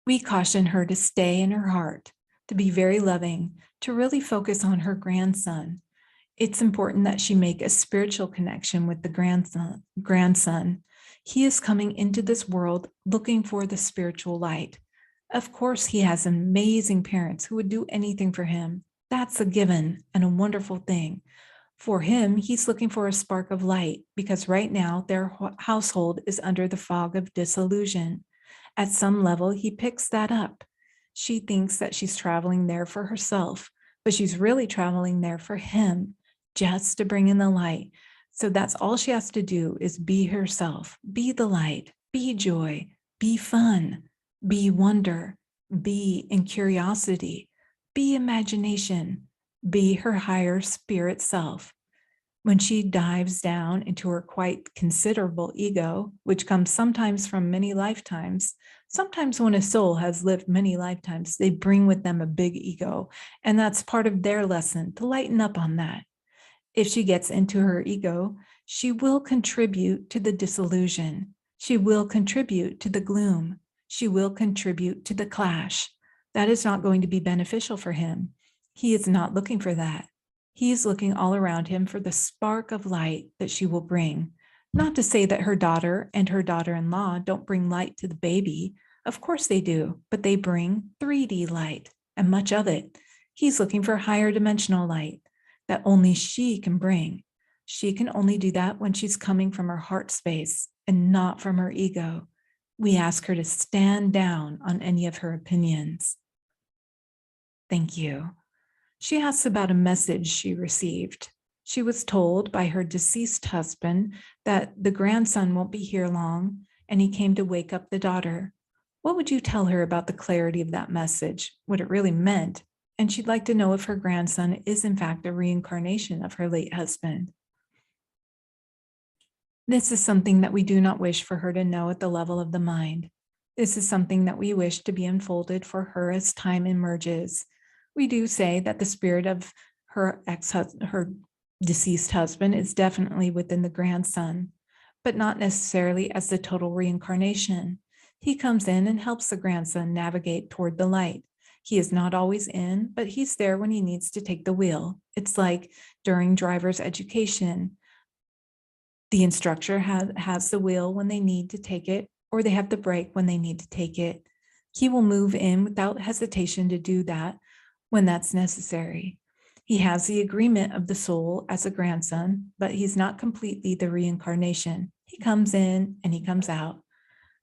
We caution her to stay in her heart, to be very loving, to really focus on her grandson. It's important that she make a spiritual connection with the grandson. He is coming into this world looking for the spiritual light. Of course, he has amazing parents who would do anything for him. That's a given and a wonderful thing. For him, he's looking for a spark of light because right now their household is under the fog of disillusion. At some level, he picks that up. She thinks that she's traveling there for herself, but she's really traveling there for him, just to bring in the light. So that's all she has to do is be herself, be the light, be joy, be fun, be wonder, be in curiosity, be imagination, be her higher spirit self. When she dives down into her quite considerable ego, which comes sometimes from many lifetimes, sometimes when a soul has lived many lifetimes, they bring with them a big ego, and that's part of their lesson, to lighten up on that. If she gets into her ego, she will contribute to the disillusion. She will contribute to the gloom. She will contribute to the clash. That is not going to be beneficial for him. He is not looking for that. He is looking all around him for the spark of light that she will bring. Not to say that her daughter and her daughter-in-law don't bring light to the baby. Of course they do, but they bring 3D light, and much of it. He's looking for higher dimensional light that only she can bring. She can only do that when she's coming from her heart space and not from her ego. We ask her to stand down on any of her opinions. Thank you. She asks about a message she received. She was told by her deceased husband that the grandson won't be here long, and he came to wake up the daughter. What would you tell her about the clarity of that message, what it really meant? And she'd like to know if her grandson is in fact a reincarnation of her late husband. This is something that we do not wish for her to know at the level of the mind. This is something that we wish to be unfolded for her as time emerges. We do say that the spirit of her deceased husband is definitely within the grandson, but not necessarily as the total reincarnation. He comes in and helps the grandson navigate toward the light. He is not always in, but he's there when he needs to take the wheel. It's like during driver's education. The instructor has the wheel when they need to take it, or they have the brake when they need to take it. He will move in without hesitation to do that when that's necessary. He has the agreement of the soul as a grandson, but he's not completely the reincarnation. He comes in and he comes out.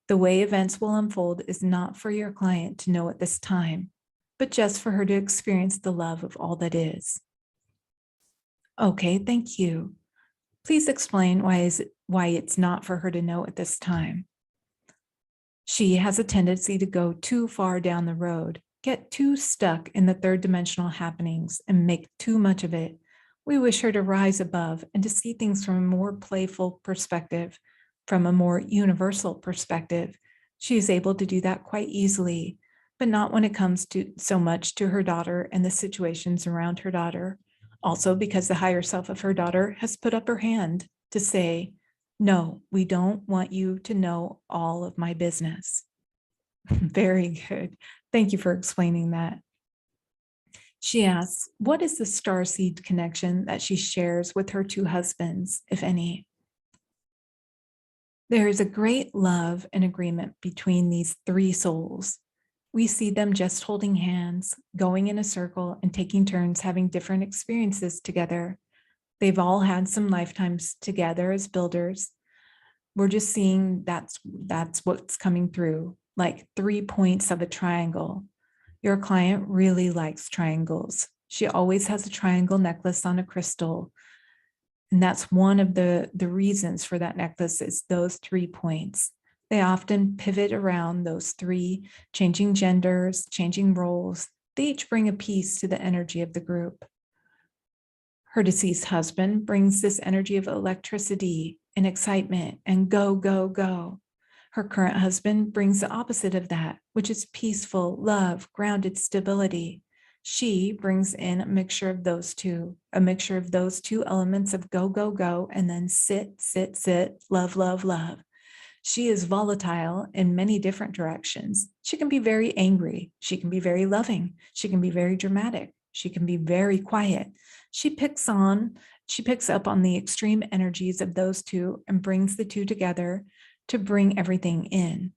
The way events will unfold is not for your client to know at this time, but just for her to experience the love of all that is. Okay, thank you. Please explain why it's not for her to know at this time. She has a tendency to go too far down the road, get too stuck in the third dimensional happenings and make too much of it. We wish her to rise above and to see things from a more playful perspective, from a more universal perspective. She is able to do that quite easily, but not when it comes to so much to her daughter and the situations around her daughter. Also, because the higher self of her daughter has put up her hand to say, no, we don't want you to know all of my business. Very good. Thank you for explaining that. She asks, what is the starseed connection that she shares with her two husbands, if any? There is a great love and agreement between these three souls. We see them just holding hands, going in a circle, and taking turns having different experiences together. They've all had some lifetimes together as builders. We're just seeing that's what's coming through, like 3 points of a triangle. Your client really likes triangles. She always has a triangle necklace on a crystal. And that's one of the reasons for that necklace is those 3 points. They often pivot around those three, changing genders, changing roles. They each bring a piece to the energy of the group. Her deceased husband brings this energy of electricity and excitement and go, go, go. Her current husband brings the opposite of that, which is peaceful, love, grounded stability. She brings in a mixture of those two elements of go, go, go, and then sit, sit, sit, love, love, love. She is volatile in many different directions. She can be very angry. She can be very loving. She can be very dramatic. She can be very quiet. She picks up on the extreme energies of those two and brings the two together to bring everything in.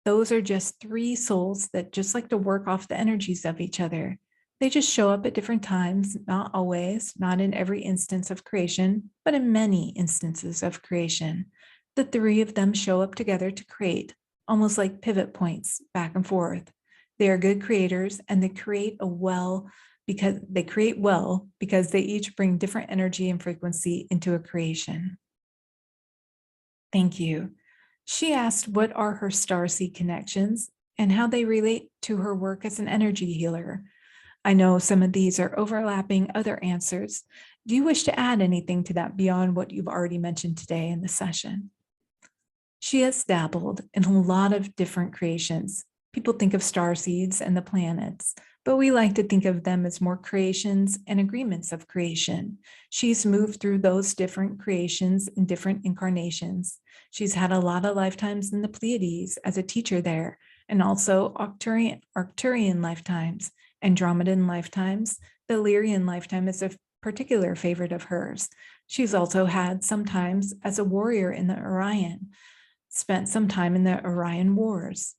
Those are just three souls that just like to work off the energies of each other. They just show up at different times, not always, not in every instance of creation, but in many instances of creation. The three of them show up together to create, almost like pivot points back and forth. They are good creators and they create well because they each bring different energy and frequency into a creation. Thank you. She asked what are her starseed connections and how they relate to her work as an energy healer. I know some of these are overlapping other answers. Do you wish to add anything to that beyond what you've already mentioned today in the session? She has dabbled in a lot of different creations. People think of star seeds and the planets, but we like to think of them as more creations and agreements of creation. She's moved through those different creations in different incarnations. She's had a lot of lifetimes in the Pleiades as a teacher there, and also Arcturian lifetimes, Andromedan lifetimes. The Lyrian lifetime is a particular favorite of hers. She's also had some times as a warrior in the Orion, spent some time in the Orion Wars.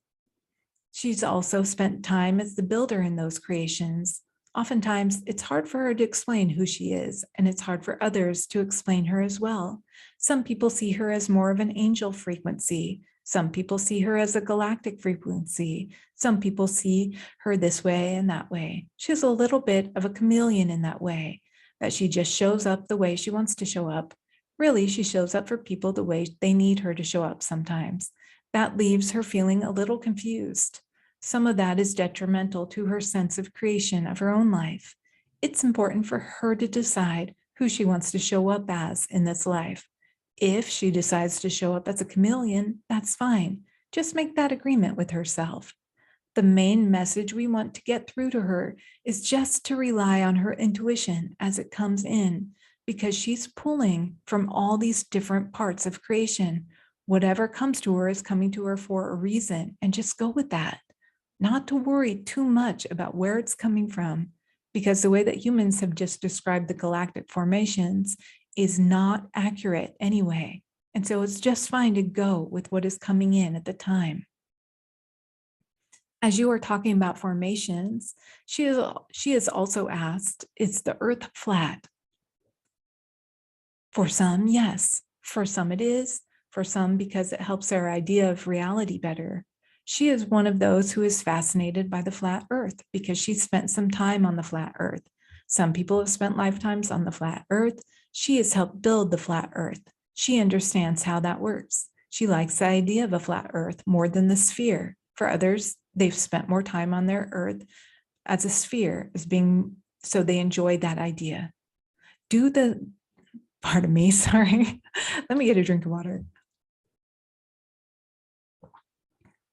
She's also spent time as the builder in those creations. Oftentimes, it's hard for her to explain who she is, and it's hard for others to explain her as well. Some people see her as more of an angel frequency. Some people see her as a galactic frequency. Some people see her this way and that way. She's a little bit of a chameleon in that way, that she just shows up the way she wants to show up. Really, she shows up for people the way they need her to show up sometimes. That leaves her feeling a little confused. Some of that is detrimental to her sense of creation of her own life. It's important for her to decide who she wants to show up as in this life. If she decides to show up as a chameleon, that's fine. Just make that agreement with herself. The main message we want to get through to her is just to rely on her intuition as it comes in, because she's pulling from all these different parts of creation. Whatever comes to her is coming to her for a reason, and just go with that. Not to worry too much about where it's coming from, because the way that humans have just described the galactic formations is not accurate anyway. And so it's just fine to go with what is coming in at the time. As you are talking about formations, she is also asked, is the earth flat? For some, yes. For some it is. For some, because it helps their idea of reality better. She is one of those who is fascinated by the flat earth because she spent some time on the flat earth. Some people have spent lifetimes on the flat earth. She has helped build the flat earth. She understands how that works. She likes the idea of a flat earth more than the sphere. For others, they've spent more time on their earth as a sphere, so they enjoy that idea. Pardon me, sorry. Let me get a drink of water.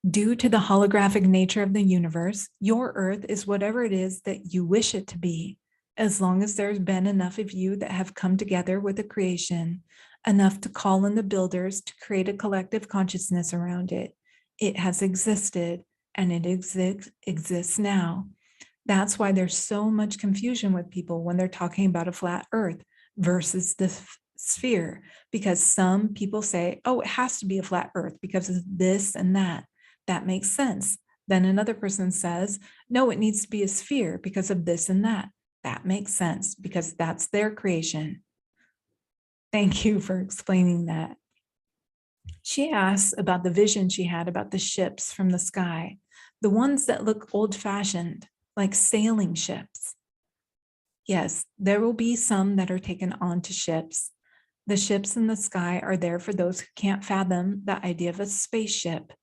Due to the holographic nature of the universe, your earth is whatever it is that you wish it to be, as long as there's been enough of you that have come together with a creation, enough to call in the builders to create a collective consciousness around it. It has existed, and it exists now. That's why there's so much confusion with people when they're talking about a flat earth versus the sphere, because some people say, oh, it has to be a flat earth because of this and that. That makes sense. Then another person says, no, it needs to be a sphere because of this and that. That makes sense because that's their creation. Thank you for explaining that. She asks about the vision she had about the ships from the sky, the ones that look old-fashioned, like sailing ships. Yes, there will be some that are taken onto ships. The ships in the sky are there for those who can't fathom the idea of a spaceship.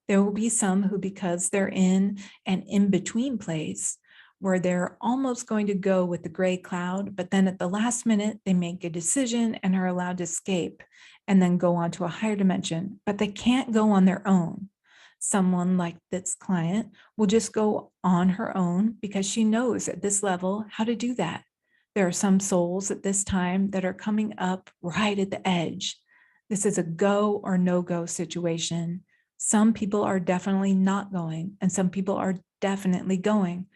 There will be some who, because they're in an in-between place, where they're almost going to go with the gray cloud, but then at the last minute, they make a decision and are allowed to escape and then go on to a higher dimension, but they can't go on their own. Someone like this client will just go on her own because she knows at this level how to do that. There are some souls at this time that are coming up right at the edge. This is a go or no-go situation. Some people are definitely not going, and some people are definitely going.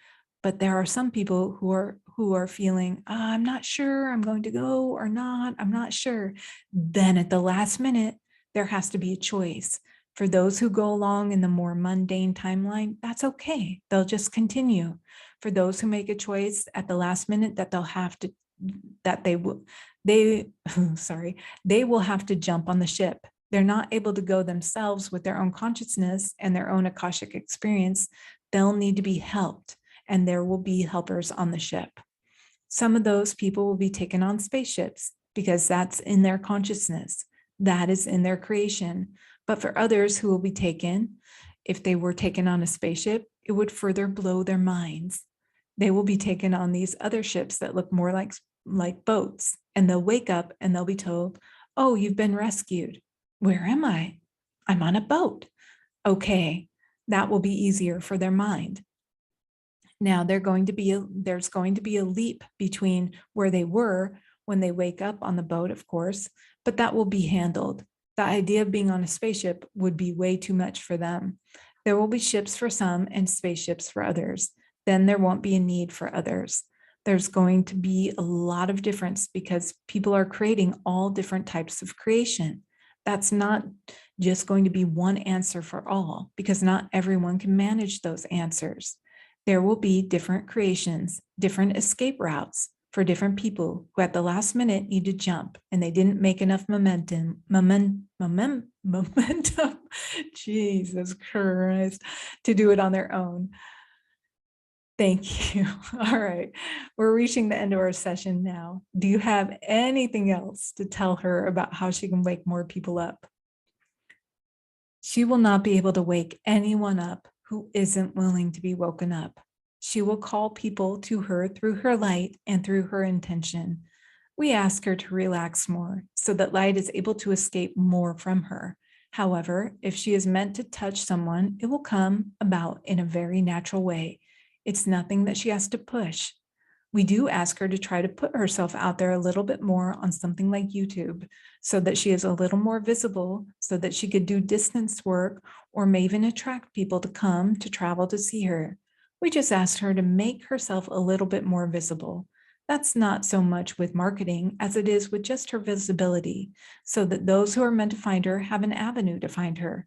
But there are some people who are feeling, I'm not sure I'm going to go or not, I'm not sure. Then at the last minute, there has to be a choice. For those who go along in the more mundane timeline, that's okay. They'll just continue. For those who make a choice at the last minute that they will have to jump on the ship. They're not able to go themselves with their own consciousness and their own Akashic experience. They'll need to be helped, and there will be helpers on the ship. Some of those people will be taken on spaceships because that's in their consciousness. That is in their creation. But for others who will be taken, if they were taken on a spaceship, it would further blow their minds. They will be taken on these other ships that look more like boats, and they'll wake up and they'll be told, oh, you've been rescued. Where am I? I'm on a boat. Okay, that will be easier for their mind. Now there's going to be a leap between where they were when they wake up on the boat, of course, but that will be handled. The idea of being on a spaceship would be way too much for them. There will be ships for some and spaceships for others. Then there won't be a need for others. There's going to be a lot of difference because people are creating all different types of creation. That's not just going to be one answer for all, because not everyone can manage those answers. There will be different creations, different escape routes for different people who at the last minute need to jump and they didn't make enough momentum, Jesus Christ, to do it on their own. Thank you. All right. We're reaching the end of our session now. Do you have anything else to tell her about how she can wake more people up? She will not be able to wake anyone up who isn't willing to be woken up. She will call people to her through her light and through her intention. We ask her to relax more so that light is able to escape more from her. However, if she is meant to touch someone, it will come about in a very natural way. It's nothing that she has to push. We do ask her to try to put herself out there a little bit more on something like YouTube so that she is a little more visible, so that she could do distance work or may even attract people to come to travel to see her. We just asked her to make herself a little bit more visible. That's not so much with marketing as it is with just her visibility, so that those who are meant to find her have an avenue to find her.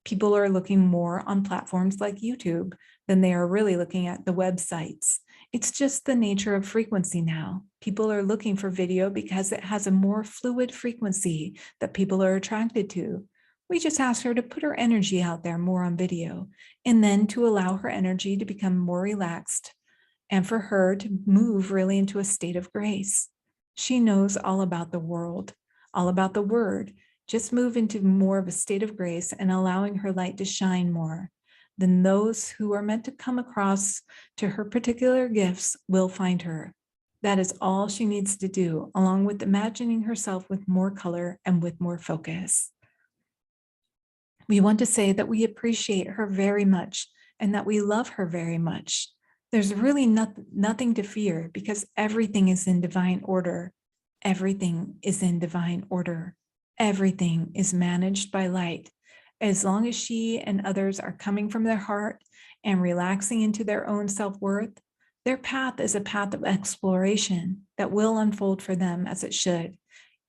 People are looking more on platforms like YouTube than they are really looking at the websites. It's just the nature of frequency now. People are looking for video because it has a more fluid frequency that people are attracted to. We just asked her to put her energy out there more on video, and then to allow her energy to become more relaxed and for her to move really into a state of grace. She knows all about the world, all about the word. Just move into more of a state of grace and allowing her light to shine more. Then those who are meant to come across to her particular gifts will find her. That is all she needs to do, along with imagining herself with more color and with more focus. We want to say that we appreciate her very much and that we love her very much. There's really nothing to fear because everything is in divine order. Everything is in divine order. Everything is managed by light. As long as she and others are coming from their heart and relaxing into their own self-worth, their path is a path of exploration that will unfold for them as it should.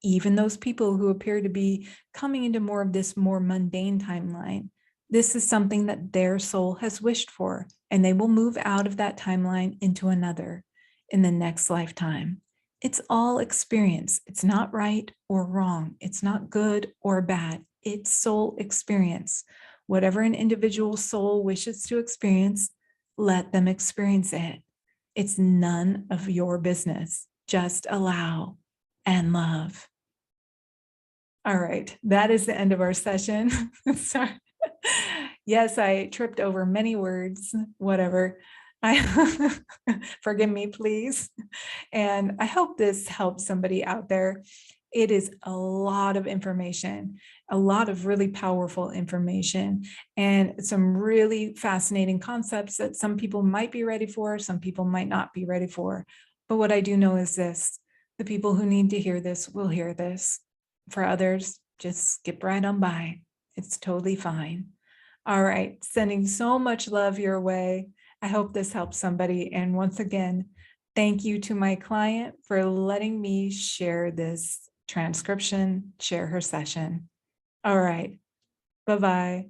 Even those people who appear to be coming into more of this more mundane timeline, this is something that their soul has wished for, and they will move out of that timeline into another in the next lifetime. It's all experience. It's not right or wrong. It's not good or bad. It's soul experience. Whatever an individual soul wishes to experience, let them experience it. It's none of your business. Just allow and love. All right, that is the end of our session. Sorry. Yes, I tripped over many words, whatever. Forgive me, please. And I hope this helps somebody out there. It is a lot of information, a lot of really powerful information, and some really fascinating concepts that some people might be ready for, some people might not be ready for. But what I do know is this: the people who need to hear this will hear this. For others, just skip right on by. It's totally fine. All right, sending so much love your way. I hope this helps somebody. And once again, thank you to my client for letting me share this transcription, share her session. All right, bye-bye.